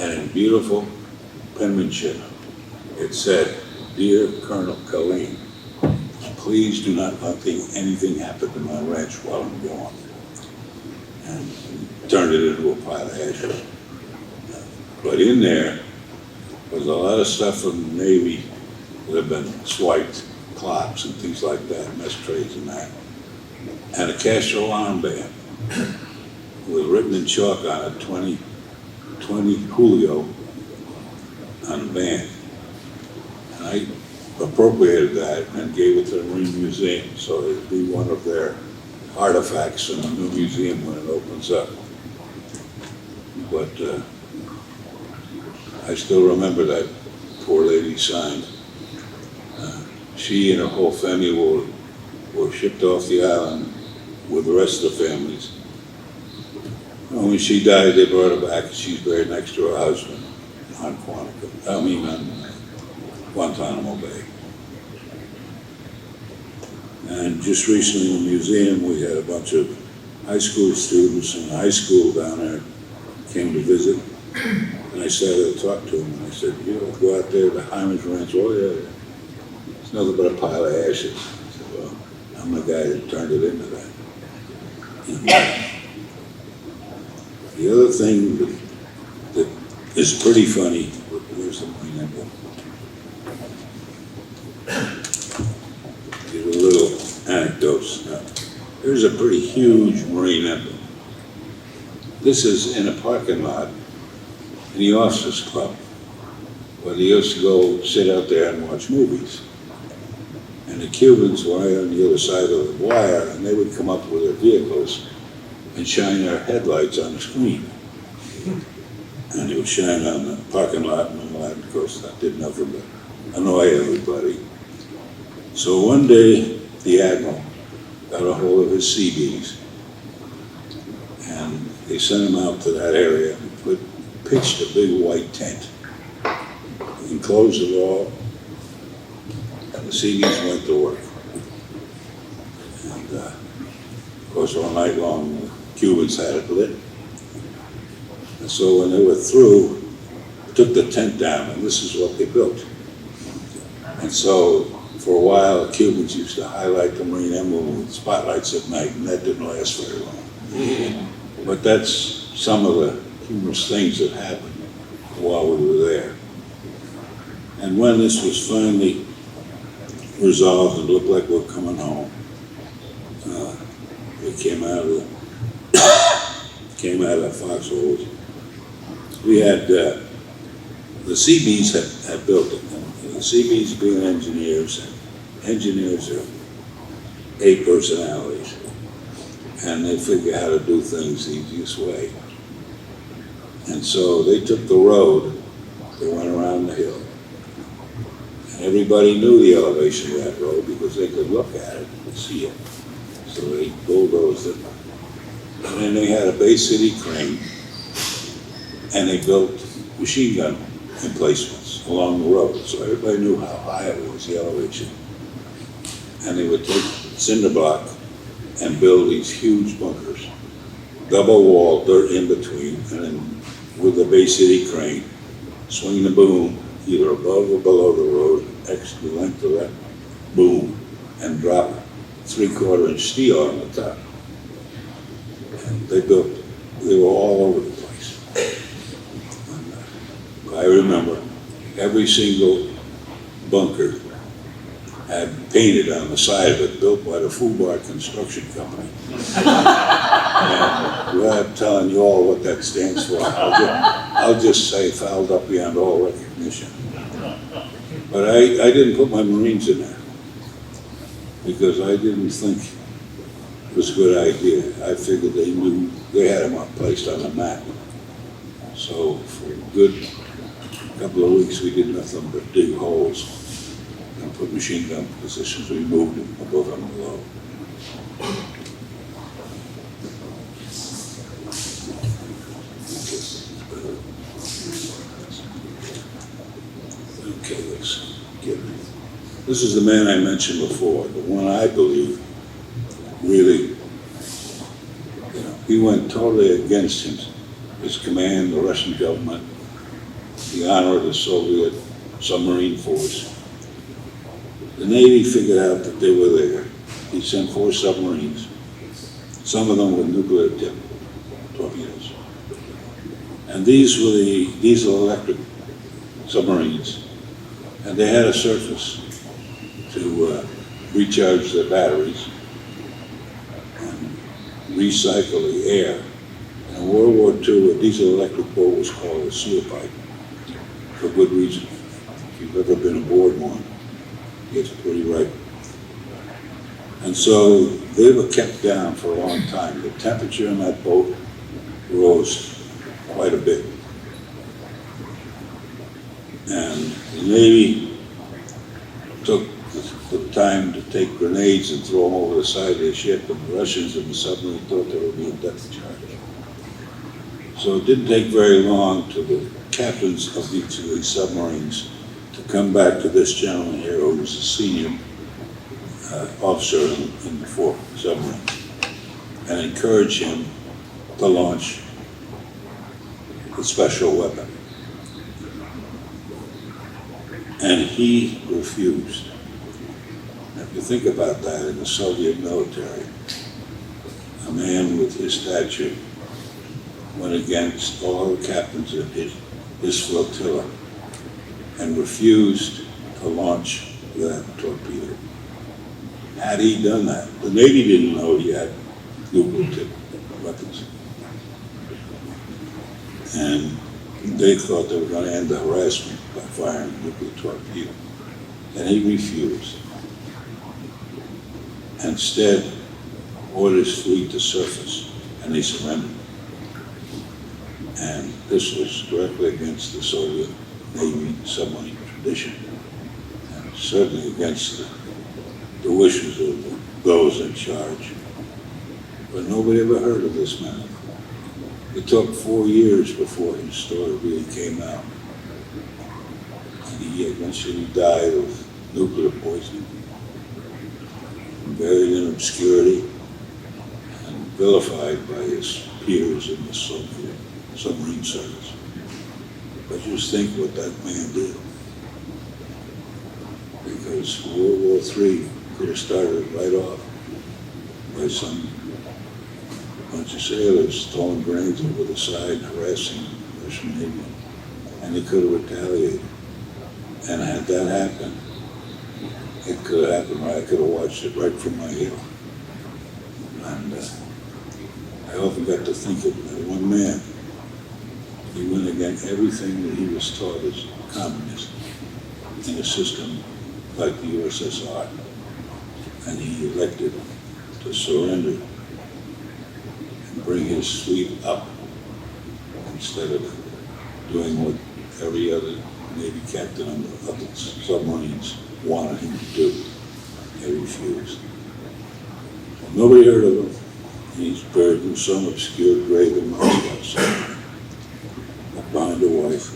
And in beautiful penmanship, it said, "Dear Colonel Colleen, please do not let anything happen to my ranch while I'm gone." And turned it into a pile of ashes. But in there was a lot of stuff from the Navy that had been swiped, clocks and things like that, mess trays and that. And a cash alarm band with written in chalk on it, 20 Julio on the band. And I appropriated that and gave it to the Marine Museum, so it would be one of their artifacts in the new museum when it opens up. But I still remember that poor lady signed. She and her whole family were shipped off the island with the rest of the families. And when she died, they brought her back. She's buried next to her husband on Guantanamo Bay. And just recently in the museum, we had a bunch of high school students in high school down there came to visit. And I started to talk to them, and I said, go out there to Hyman's Ranch. Oh, yeah, it's nothing but a pile of ashes. I said, well, I'm the guy that turned it into that. And the other thing that is pretty funny, where's the Marine emblem? These are little anecdotes. Now, there's a pretty huge Marine emblem. This is in a parking lot in the officers club, where they used to go sit out there and watch movies. And the Cubans were right on the other side of the wire, and they would come up with their vehicles and shine their headlights on the screen. And they would shine on the parking lot and all that. Of course, that did nothing but annoy everybody. So one day, the Admiral got a hold of his CBs, and they sent him out to that area and pitched a big white tent, enclosed it all, and the CBs went to work. And of course, all night long, the Cubans had it lit. And so when they were through, took the tent down, and this is what they built. And so for a while, the Cubans used to highlight the Marine emblem with spotlights at night, and that didn't last very long. But that's some of the humorous things that happened while we were there. And when this was finally resolved and looked like we were coming home, we came out of the foxholes. We had the CBs had built it. And the CBs being engineers are 8 personalities, and they figure how to do things the easiest way. And so they took the road, they went around the hill. And everybody knew the elevation of that road because they could look at it and see it. So they bulldozed it. And then they had a Bay City crane, and they built machine gun emplacements along the road. So everybody knew how high it was, the elevation. And they would take cinder block and build these huge bunkers, double wall, dirt in between, and then with the Bay City crane, swing the boom either above or below the road, the length of that boom, and drop 3/4 inch steel on the top. And they were all over the place. And I remember every single bunker had painted on the side of it, built by the Fubar Construction Company. And without telling you all what that stands for, I'll just say fouled up beyond all recognition. But I didn't put my Marines in there because I didn't think it was a good idea. I figured they knew, they had them placed on the map. So for a good couple of weeks, we did nothing but dig holes and put machine gun positions. We moved them above and below. Okay, let's get it. This is the man I mentioned before, the one I believe really, he went totally against his command, the Russian government, the honor of the Soviet submarine force. The Navy figured out that they were there. He sent 4 submarines, some of them with nuclear tip torpedoes. And these were the diesel-electric submarines. And they had a surface to recharge their batteries and recycle the air. In World War II, a diesel-electric boat was called a sewer pipe, for good reason. If you've ever been aboard one, it's pretty right. And so they were kept down for a long time. The temperature in that boat rose quite a bit. And the Navy took the time to take grenades and throw them over the side of the ship, and the Russians and the submarine thought there would be a depth charge. So it didn't take very long to the captains of each of these submarines to come back to this gentleman here, who was a senior officer in the 4th submarine, and encourage him to launch a special weapon. And he refused. Now, if you think about that, in the Soviet military, a man with his stature went against all the captains of his flotilla and refused to launch that torpedo. Had he done that, the Navy didn't know he had nuclear tip weapons. And they thought they were going to end the harassment by firing a nuclear torpedo. And he refused. Instead, ordered his fleet to surface, and they surrendered. And this was directly against the Soviet Navy submarine tradition, and certainly against the wishes of those in charge. But nobody ever heard of this man. It took 4 years before his story really came out. And he eventually died of nuclear poisoning, buried in obscurity, and vilified by his peers in the Soviet submarine service. But just think what that man did. Because World War III could have started right off by some bunch of sailors throwing grenades over the side, harassing the Russian Navy, and they could have retaliated. And had that happened, it could have happened. I could have watched it right from my hill. And I often got to think of that one man. He went against everything that he was taught as communist in a system like the USSR. And he elected to surrender and bring his fleet up instead of doing what every other Navy captain on the other submarines wanted him to do. He refused. Nobody heard of him. He's buried in some obscure grave in Moscow somewhere, behind a wife.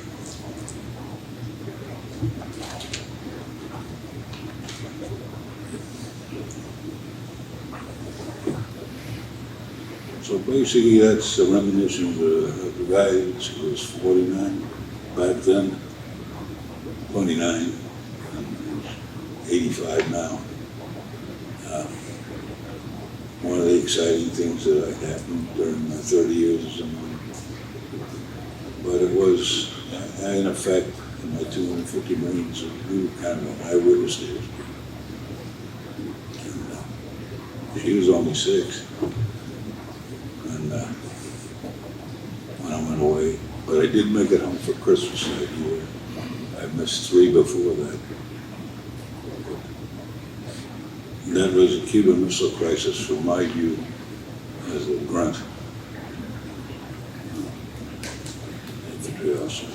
So basically, that's a reminiscence of the guy who was 49 back then, 29, and 85 now. One of the exciting things that happened during my 30 years as a Marine. But it was, in effect, in my 250 Marines, we were kind of an eyewitness there. She was only 6. And when I went away, but I did make it home for Christmas that year. I missed 3 before that. And that was a Cuban Missile Crisis from my view as a grunt. Infantry officer.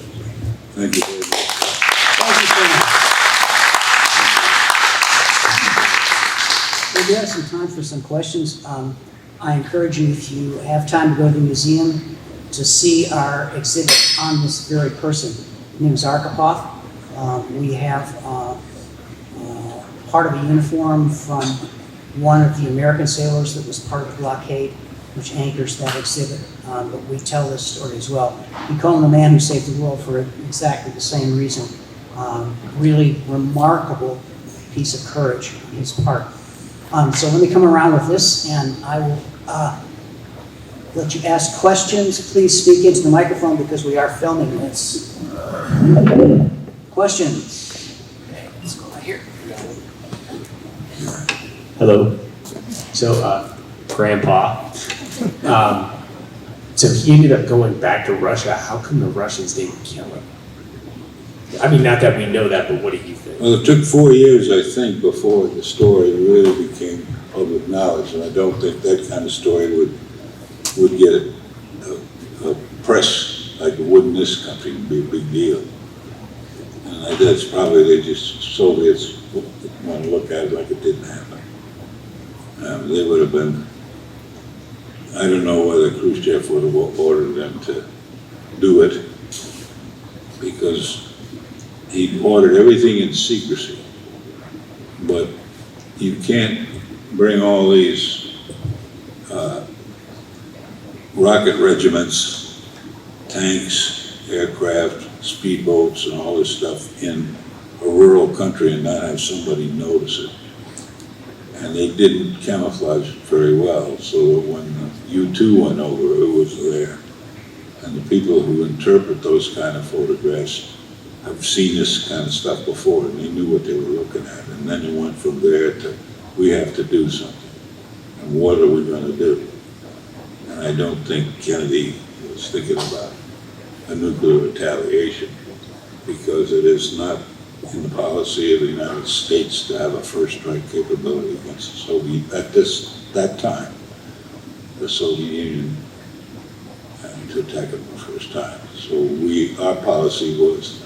Thank you very much. Thank you, Colonel. We do have some time for some questions. I encourage you, if you have time, to go to the museum to see our exhibit on this very person. His name is Arkapoff. We have part of a uniform from one of the American sailors that was part of the blockade, which anchors that exhibit. But we tell this story as well. We call him the man who saved the world for exactly the same reason. Really remarkable piece of courage on his part. So let me come around with this, and I will let you ask questions. Please speak into the microphone because we are filming this. Questions? Okay, let's go right here. Hello. So, Grandpa, so he ended up going back to Russia. How come the Russians didn't kill him? I mean, not that we know that, but what do you think? Well, it took 4 years, I think, before the story really became public knowledge, and I don't think that kind of story would get a press like it would in this country. It'd be a big deal. And that's probably Soviets want to look at it like it didn't happen. They would have been, I don't know whether Khrushchev would have ordered them to do it, because he ordered everything in secrecy. But you can't bring all these rocket regiments, tanks, aircraft, speedboats, and all this stuff in a rural country and not have somebody notice it. And they didn't camouflage very well, so that when U-2 went over, it was there. And the people who interpret those kind of photographs have seen this kind of stuff before, and they knew what they were looking at. And then it went from there to, we have to do something. And what are we going to do? And I don't think Kennedy was thinking about a nuclear retaliation, because it is not in the policy of the United States to have a first strike capability against the Soviet, at that time, the Soviet Union, to attack it the first time. So our policy was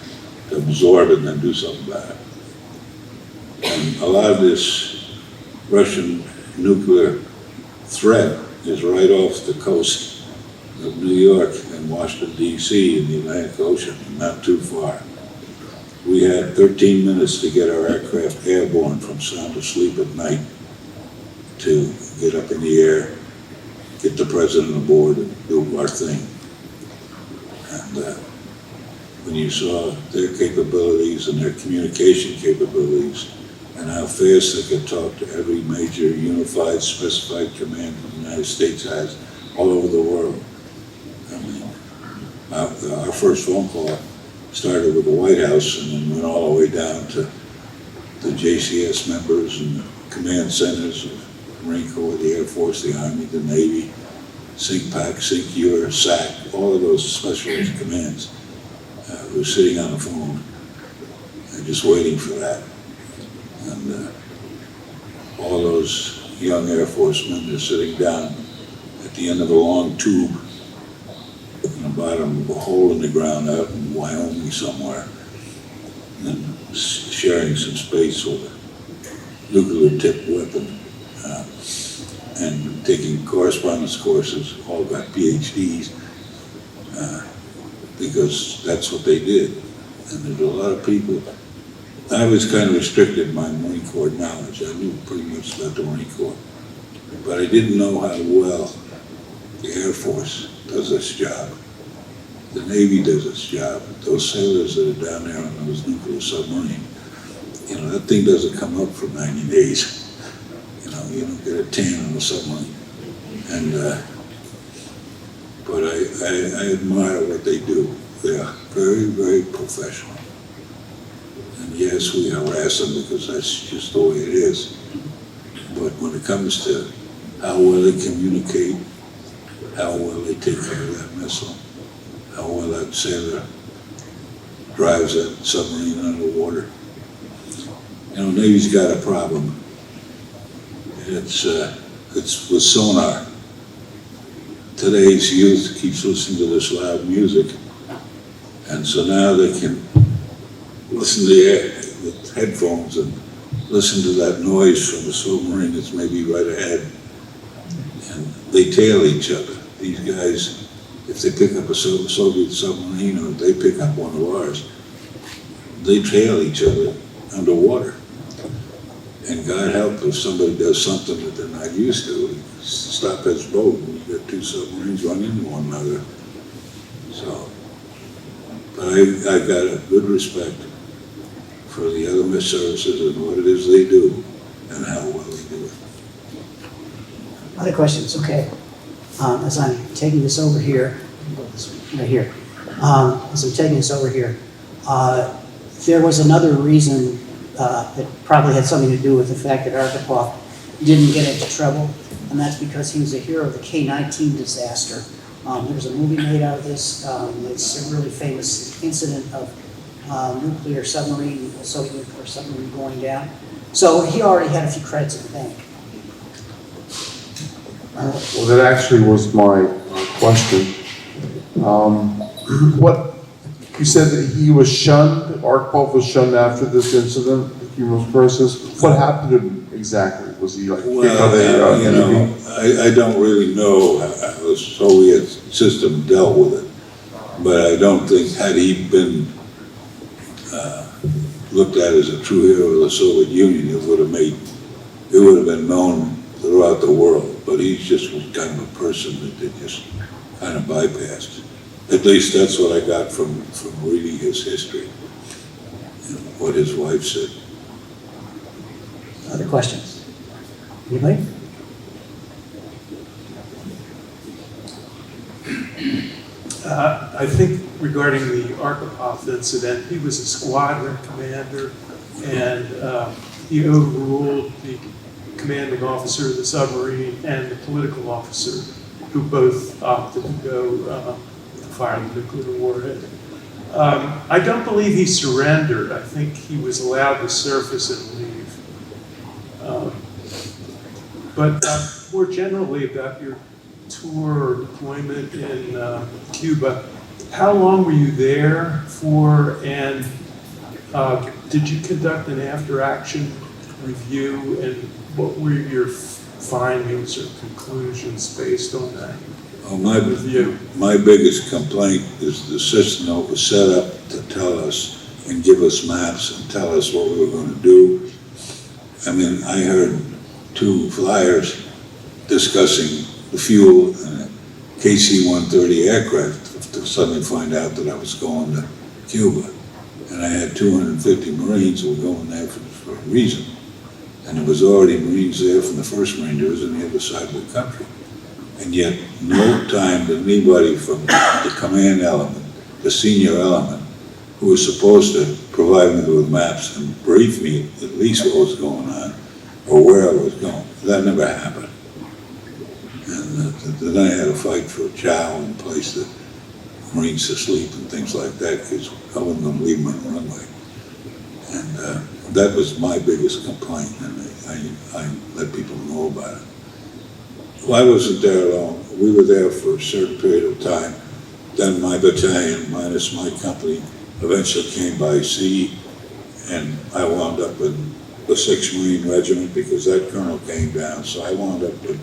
to absorb it and then do something about it. And a lot of this Russian nuclear threat is right off the coast of New York and Washington, D.C. in the Atlantic Ocean, and not too far. We had 13 minutes to get our aircraft airborne from sound asleep at night to get up in the air, get the president aboard, and do our thing. And when you saw their capabilities and their communication capabilities and how fast they could talk to every major unified specified command the United States has all over the world. I mean, our first phone call started with the White House and then went all the way down to the JCS members and the command centers of the Marine Corps, the Air Force, the Army, the Navy, SINCPAC, SINCUR, SAC, all of those specialized commands were sitting on the phone and just waiting for that. And all those young Air Force men are sitting down at the end of a long tube in the bottom of a hole in the ground out in Wyoming somewhere, and sharing some space with a nuclear-tipped weapon, and taking correspondence courses, all got PhDs, because that's what they did. And there's a lot of people. I was kind of restricted in my Marine Corps knowledge. I knew pretty much about the Marine Corps, but I didn't know how well the Air Force does its job. The Navy does its job. Those sailors that are down there on those nuclear submarines, that thing doesn't come up for 90 days. You don't get a tan on a submarine. And, but I admire what they do. They are very, very professional. And yes, we harass them because that's just the way it is. But when it comes to how well they communicate, how well they take care of that missile, how well that sailor drives that submarine underwater. You know, Navy's got a problem. It's with sonar. Today's youth keeps listening to this loud music, and so now they can listen to the air with headphones and listen to that noise from a submarine that's maybe right ahead. And they tail each other. These guys, if they pick up a Soviet submarine or they pick up one of ours, they trail each other underwater. And God help if somebody does something that they're not used to. Stop his boat and you got two submarines run into one another. So, but I've got a good respect for the other missed services and what it is they do and how well they do it. Other questions? Okay. As I'm taking this over here, right here, as I'm taking this over here, there was another reason that probably had something to do with the fact that Arkhipov didn't get into trouble, and that's because he was a hero of the K-19 disaster. There was a movie made out of this. It's a really famous incident of nuclear submarine, a Soviet nuclear submarine going down. So he already had a few credits in the bank. Well, that actually was my question. What, you said that he was shunned, Arkhipov was shunned after this incident, the Cuban crisis. What happened to him exactly? Was he like kicked out of the you know, I don't really know how the Soviet system dealt with it, but I don't think had he been looked at as a true hero of the Soviet Union, it would have been known throughout the world. But he's just was kind of a person that they just kind of bypassed. At least that's what I got from reading his history and what his wife said. Other questions? Anybody? I think regarding the Arkhipov incident, he was a squadron commander, and he overruled the commanding officer of the submarine and the political officer, who both opted to go fire the nuclear warhead. I don't believe he surrendered. I think he was allowed to surface and leave. But more generally about your tour or deployment in Cuba, how long were you there for, and did you conduct an after-action review, and what were your findings or conclusions based on that review? My biggest complaint is the system that was set up to tell us and give us maps and tell us what we were going to do. I mean, I heard two flyers discussing the fuel in a KC-130 aircraft to suddenly find out that I was going to Cuba. And I had 250 Marines who were going there for a reason. And there was already Marines there from the 1st Marine Division on the other side of the country. And yet, no time did anybody from the command element, the senior element, who was supposed to provide me with maps and brief me at least what was going on or where I was going. That never happened. And then I had to fight for a chow and place the Marines to sleep and things like that because I wasn't going to leave them on the runway. And that was my biggest complaint, and I let people know about it. Well, I wasn't there alone. We were there for a certain period of time. Then my battalion, minus my company, eventually came by sea, and I wound up in the 6th Marine Regiment because that colonel came down. So I wound up in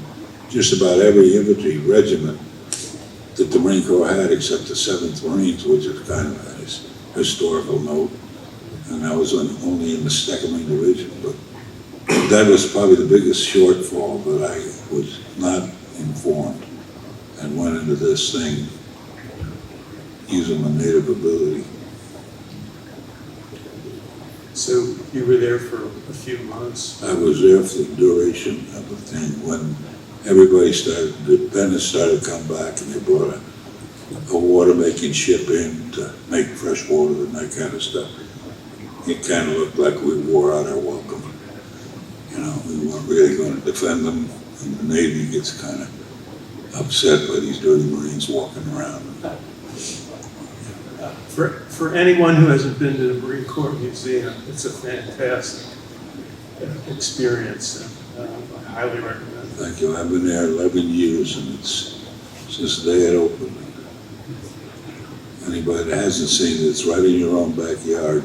just about every infantry regiment that the Marine Corps had except the 7th Marines, which is kind of a historical note. And I was only in the 2nd Marine Division, but that was probably the biggest shortfall, that I was not informed and went into this thing using my native ability. So you were there for a few months? I was there for the duration of the thing. When everybody started, the Venice started to come back, and they brought a water-making ship in to make fresh water and that kind of stuff. It kind of looked like we wore out our welcome. You know, we weren't really going to defend them, And the Navy gets kind of upset by these dirty Marines walking around. For anyone who hasn't been to the Marine Corps Museum, it's a fantastic experience, and I highly recommend it. Thank you. I've been there 11 years, and it's since the day it opened. Anybody that hasn't seen it, it's right in your own backyard.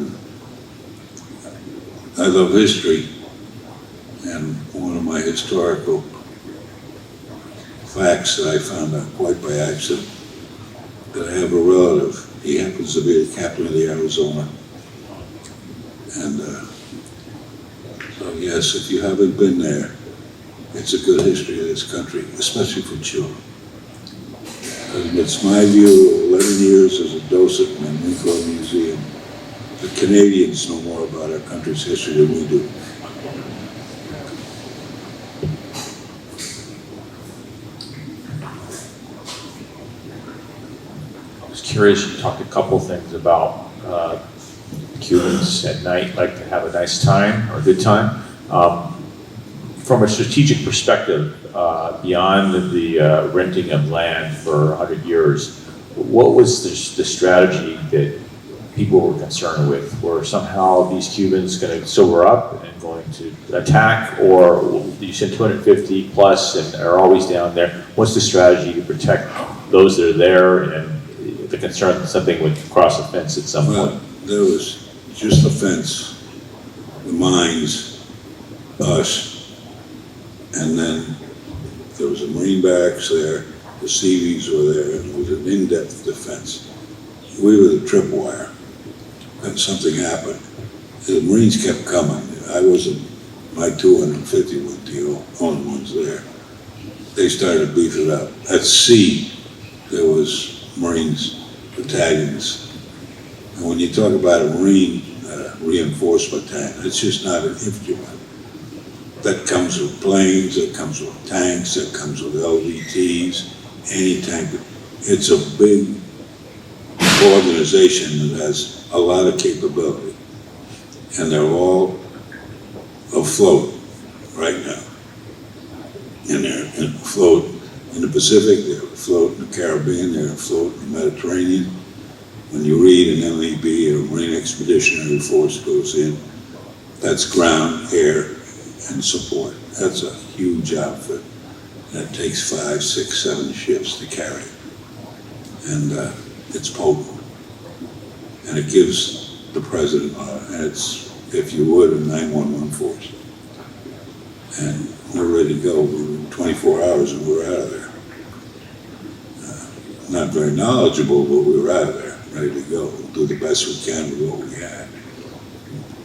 I love history, and one of my historical facts that I found out quite by accident, that I have a relative. He happens to be the captain of the Arizona. And so yes, if you haven't been there, it's a good history of this country, especially for children. It's my view, 11 years as a docent in the Marine Corps Museum, the Canadians know more about our country's history than we do. I was curious, you talked a couple things about Cubans at night like to have a nice time or a good time. From a strategic perspective, beyond the renting of land for 100 years, what was the strategy that people were concerned with? Were somehow these Cubans going to sober up and going to attack, or you said 250 plus and are always down there? What's the strategy to protect those that are there, and the concern that something would cross a fence at some Well, point? there was just a fence, the mines, us, and then there was a Marine barracks there, the Seabees were there, and it was an in-depth defense. We were the tripwire, and something happened. The Marines kept coming. I wasn't, my 250 went the only ones there. They started beefing up. At sea, there was Marines battalions. And when you talk about a Marine reinforcement tank, it's just not an infantryman. That comes with planes, that comes with tanks, that comes with LVTs, anti-tank. It's a big organization that has a lot of capability. And they're all afloat right now. And they're afloat in the Pacific, they're afloat in the Caribbean, they're afloat in the Mediterranean. When you read an MEB, or Marine Expeditionary Force goes in, that's ground, air, and support. That's a huge outfit. And it takes 5, 6, 7 ships to carry it. And it's potent. And it gives the president, and it's, if you would, a 911 force. And we're ready to go. We were 24 hours and we were out of there. Not very knowledgeable, but we were out of there, ready to go. We'll do the best we can with what we had.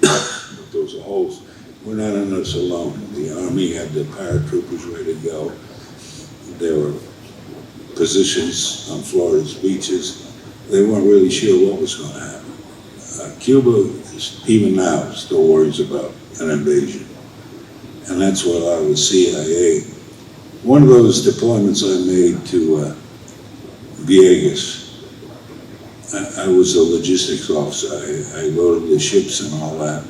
But those are holes. We're not in this alone. The Army had the paratroopers ready to go. There were positions on Florida's beaches. They weren't really sure what was going to happen. Cuba, even now, still worries about an invasion. And that's what I was CIA. One of those deployments I made to Vieques, I was a logistics officer. I loaded the ships and all that.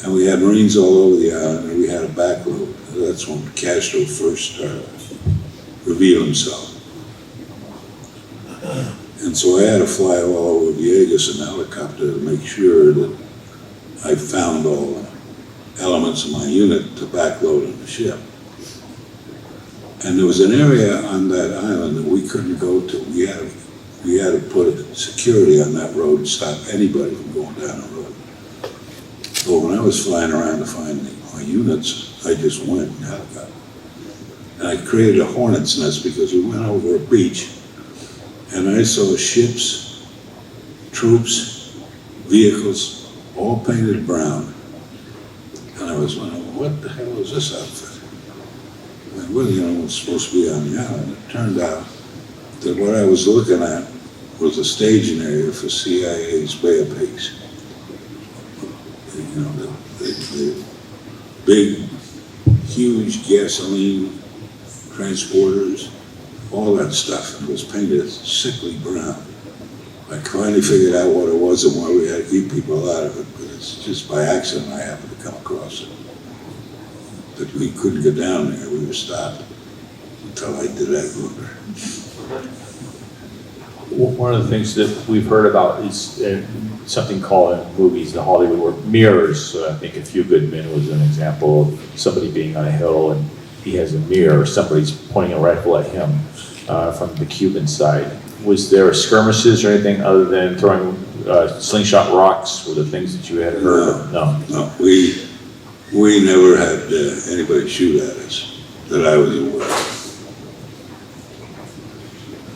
And we had Marines all over the island, and we had a back road. That's when Castro first revealed himself. And so I had to fly all over Vieques in a helicopter to make sure that I found all the elements of my unit to backload on the ship. And there was an area on that island that we couldn't go to. We had to put security on that road to stop anybody from going down the road. So when I was flying around to find my units, I just went in helicopter. And I created a hornet's nest because we went over a beach and I saw ships, troops, vehicles, all painted brown. And I was wondering, what the hell is this outfit? I really didn't know what was supposed to be on the island. It turned out that what I was looking at was a staging area for CIA's Bay of Pigs. You know, the big, huge gasoline transporters, all that stuff. It was painted sickly brown. I finally figured out what it was and why we had to keep people out of it, but it's just by accident I happened to come across it. but we couldn't get down there. We were stopped until I did that maneuver. One of the things that we've heard about is something called in movies, the Hollywood word, mirrors. So I think A Few Good Men was an example of somebody being on a hill and he has a mirror, somebody's pointing a rifle at him from the Cuban side. Was there skirmishes or anything other than throwing slingshot rocks? Were the things that you had heard? No. No, we never had anybody shoot at us that I was aware of.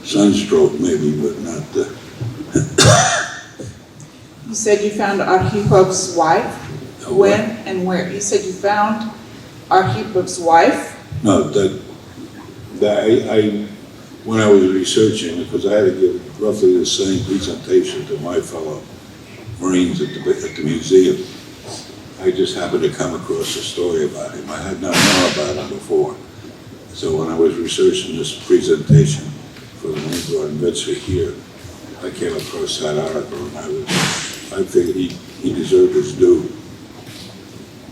Sunstroke maybe, but not the. You said you found Arhipov's wife? When and where? You said you found Arhipov's wife? No, when I was researching, because I had to give roughly the same presentation to my fellow Marines at the museum, I just happened to come across a story about him. I had not known about him before. So when I was researching this presentation for the Marine Corps anniversary here, I came across that article, and I figured he deserved his due.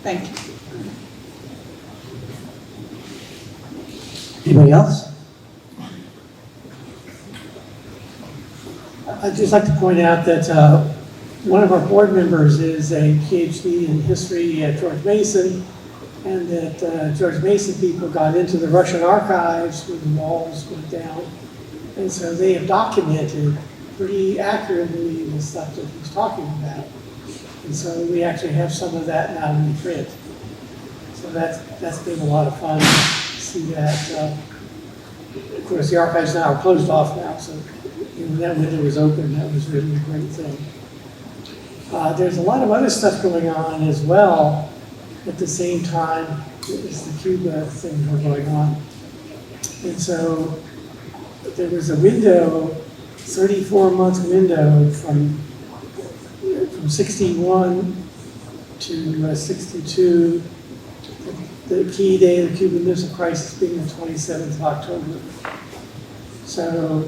Thank you. Anybody else? I'd just like to point out that one of our board members is a PhD in history at George Mason, and that George Mason people got into the Russian archives when the walls went down. And so they have documented pretty accurately the stuff that he's talking about. And so we actually have some of that now in print. So that's been a lot of fun to see that. Of course, the archives now are closed off now, so when that window was open, that was really a great thing. There's a lot of other stuff going on as well at the same time as the Cuba things were going on. And so there was a window, 34-month window from 61 to 62, the key day of the Cuban Missile Crisis being the 27th of October. So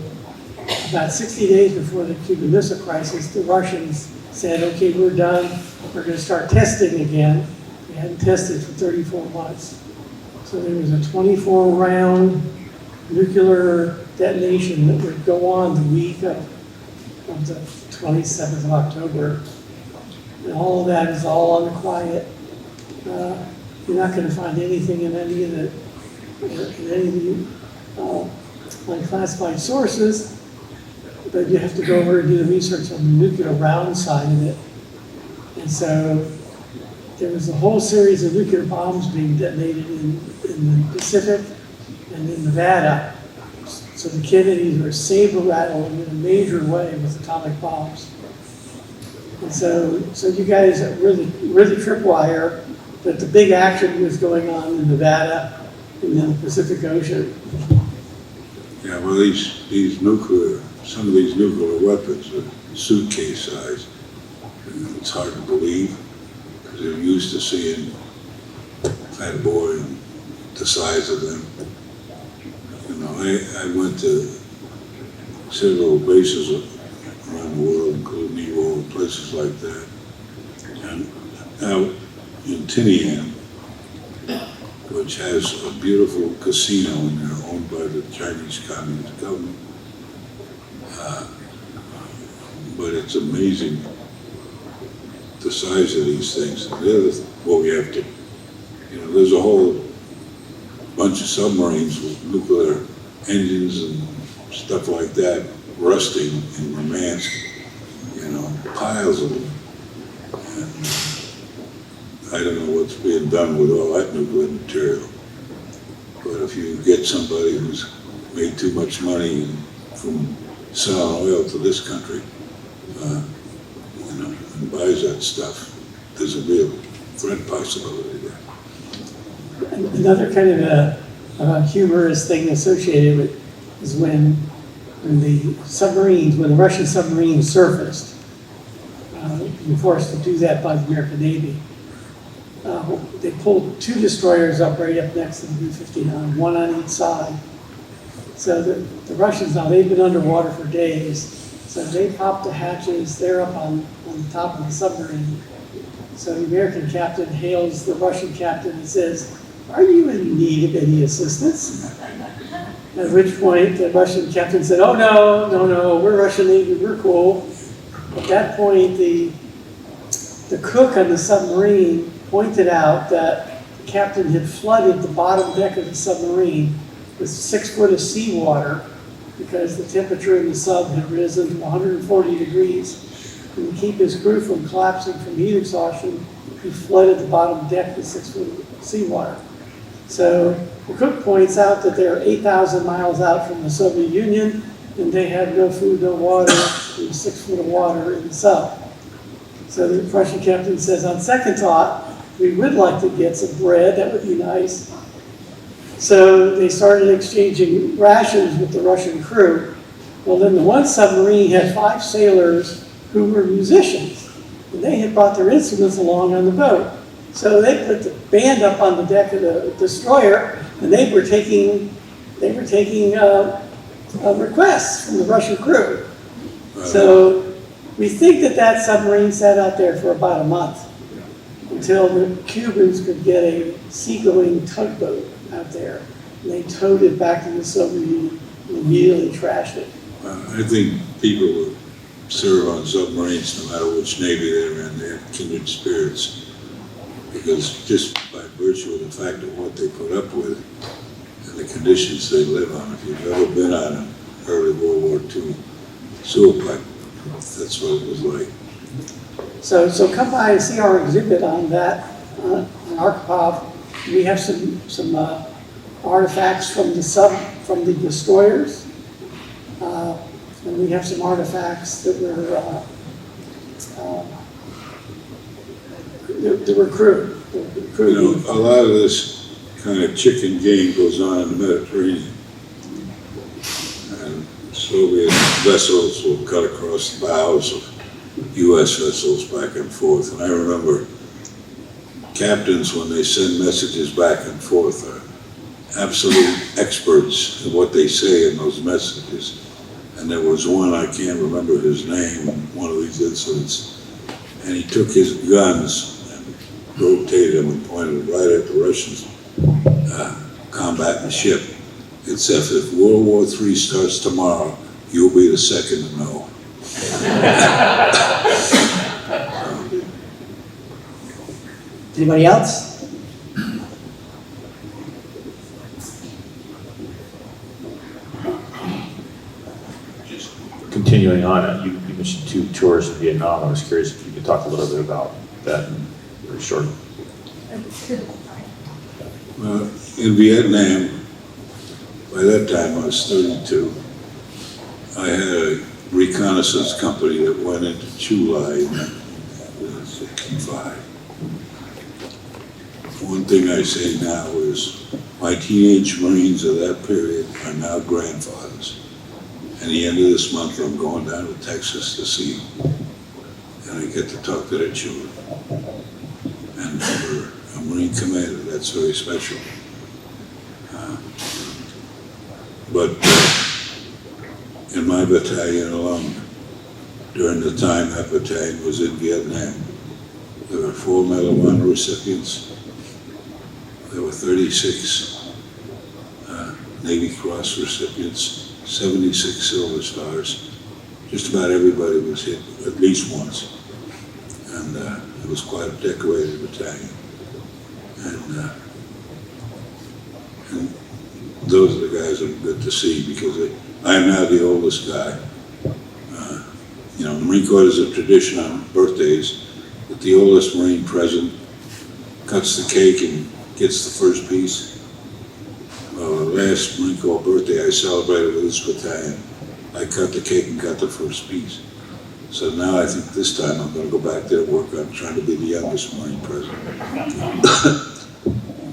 about 60 days before the Cuban Missile Crisis, the Russians said, okay, we're done. We're going to start testing again. They hadn't tested for 34 months. So there was a 24-round nuclear detonation that would go on the week of the 27th of October. And all of that is all on the quiet. You're not going to find anything in any of the unclassified sources, but you have to go over and do the research on the nuclear round side of it. And so there was a whole series of nuclear bombs being detonated in the Pacific and in Nevada. So the Kennedys were saber-rattling in a major way with atomic bombs. And so you guys are really tripwire that the big action was going on in Nevada and in the Pacific Ocean. Yeah, well, some of these nuclear weapons are suitcase size. It's hard to believe because they're used to seeing fat boy and the size of them. You know, I went to several bases around the world, including Evo and places like that. And out in Tinian, which has a beautiful casino in there owned by the Chinese Communist government. But it's amazing the size of these things. And the other, what we have to, there's a whole bunch of submarines with nuclear engines and stuff like that rusting in Murmansk, piles of them. And I don't know what's being done with all that nuclear material. But if you get somebody who's made too much money from selling oil to this country, and buys that stuff, there's a real threat possibility there. Another kind of a humorous thing associated with is when the Russian submarines surfaced, being forced to do that by the American Navy. They pulled two destroyers up right up next to the B-59, one on each side. So the Russians, now they've been underwater for days, so they popped the hatches, they're up on the top of the submarine. So the American captain hails the Russian captain and says, "Are you in need of any assistance?" At which point the Russian captain said, "Oh, no, we're Russian Navy, we're cool." At that point, the cook on the submarine pointed out that the captain had flooded the bottom deck of the submarine with 6 foot of seawater because the temperature in the sub had risen to 140 degrees. And to keep his crew from collapsing from heat exhaustion, he flooded the bottom deck with 6 foot of seawater. So the cook points out that they're 8,000 miles out from the Soviet Union, and they had no food, no water, there was 6 foot of water in the sub. So the Russian captain says, on second thought, we would like to get some bread, that would be nice. So they started exchanging rations with the Russian crew. Well, then the one submarine had 5 sailors who were musicians, and they had brought their instruments along on the boat. So they put the band up on the deck of the destroyer, and they were taking requests from the Russian crew. So we think that submarine sat out there for about a month until the Cubans could get a seagoing tugboat out there. And they towed it back to the Soviet Union and immediately trashed it. I think people who serve on submarines, no matter which Navy they're in, they have kindred spirits. Because just by virtue of the fact of what they put up with and the conditions they live on, if you've ever been on an early World War II sewer pipe, that's what it was like. So come by and see our exhibit on that, on Arkhipov. We have some artifacts from the destroyers. And we have some artifacts that were crew. You know, a lot of this kind of chicken game goes on in the Mediterranean. And Soviet vessels will cut across the bows of U.S. vessels back and forth. And I remember captains, when they send messages back and forth, are absolute experts in what they say in those messages. And there was one, I can't remember his name, one of these incidents, and he took his guns and rotated them and pointed them right at the Russians combatant ship. It said, if World War III starts tomorrow, you'll be the second to know. Anybody else? Continuing on, you mentioned 2 tours in Vietnam. I was curious if you could talk a little bit about that very short. Well, in Vietnam, by that time I was 32, I had a reconnaissance company that went into Chu Lai in 1965. One thing I say now is my teenage Marines of that period are now grandfathers. At the end of this month, I'm going down to Texas to see them. And I get to talk to their children. And for a Marine commander, that's very special. But in my battalion alone, during the time that battalion was in Vietnam, there were 4 Medal of Honor recipients. There were 36 Navy Cross recipients, 76 Silver Stars. Just about everybody was hit at least once. And it was quite a decorated battalion. And those are the guys that are good to see, because I am now the oldest guy. You know, the Marine Corps is a tradition on birthdays that the oldest Marine present cuts the cake and gets the first piece. Well, the last Marine Corps birthday I celebrated with this battalion, I cut the cake and got the first piece. So now I think this time I'm going to go back there and work on trying to be the youngest Marine president.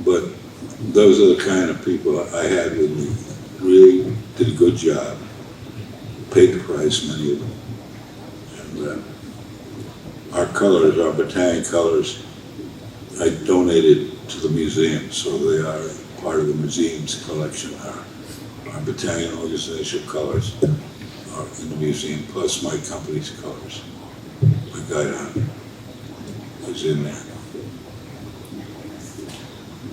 But those are the kind of people I had with me. Really did a good job. Paid the price, many of them. And our colors, our battalion colors, I donated to the museum, so they are part of the museum's collection. Our battalion organizational colors are in the museum, plus my company's colors. My guidon is in there.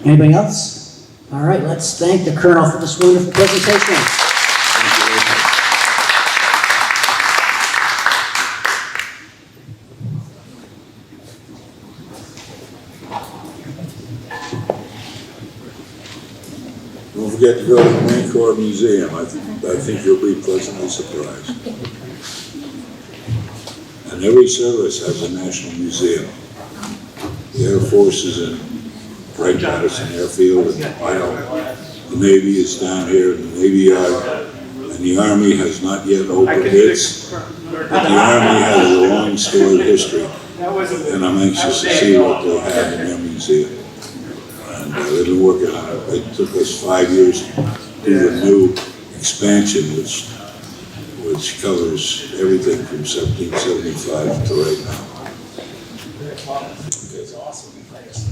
Anybody else? All right, let's thank the Colonel for this wonderful presentation. Don't forget to go to the Marine Corps Museum. I think you'll be pleasantly surprised. And every service has a national museum. The Air Force is in Wright-Patterson Airfield, and the Navy is down here in the Navy Yard, and the Army has not yet opened its, but the Army has a long storied history, and I'm anxious to see what they have in their museum. And they've been working on it. It took us 5 years to do the new expansion, which covers everything from 1775 to right now. That's awesome, thanks.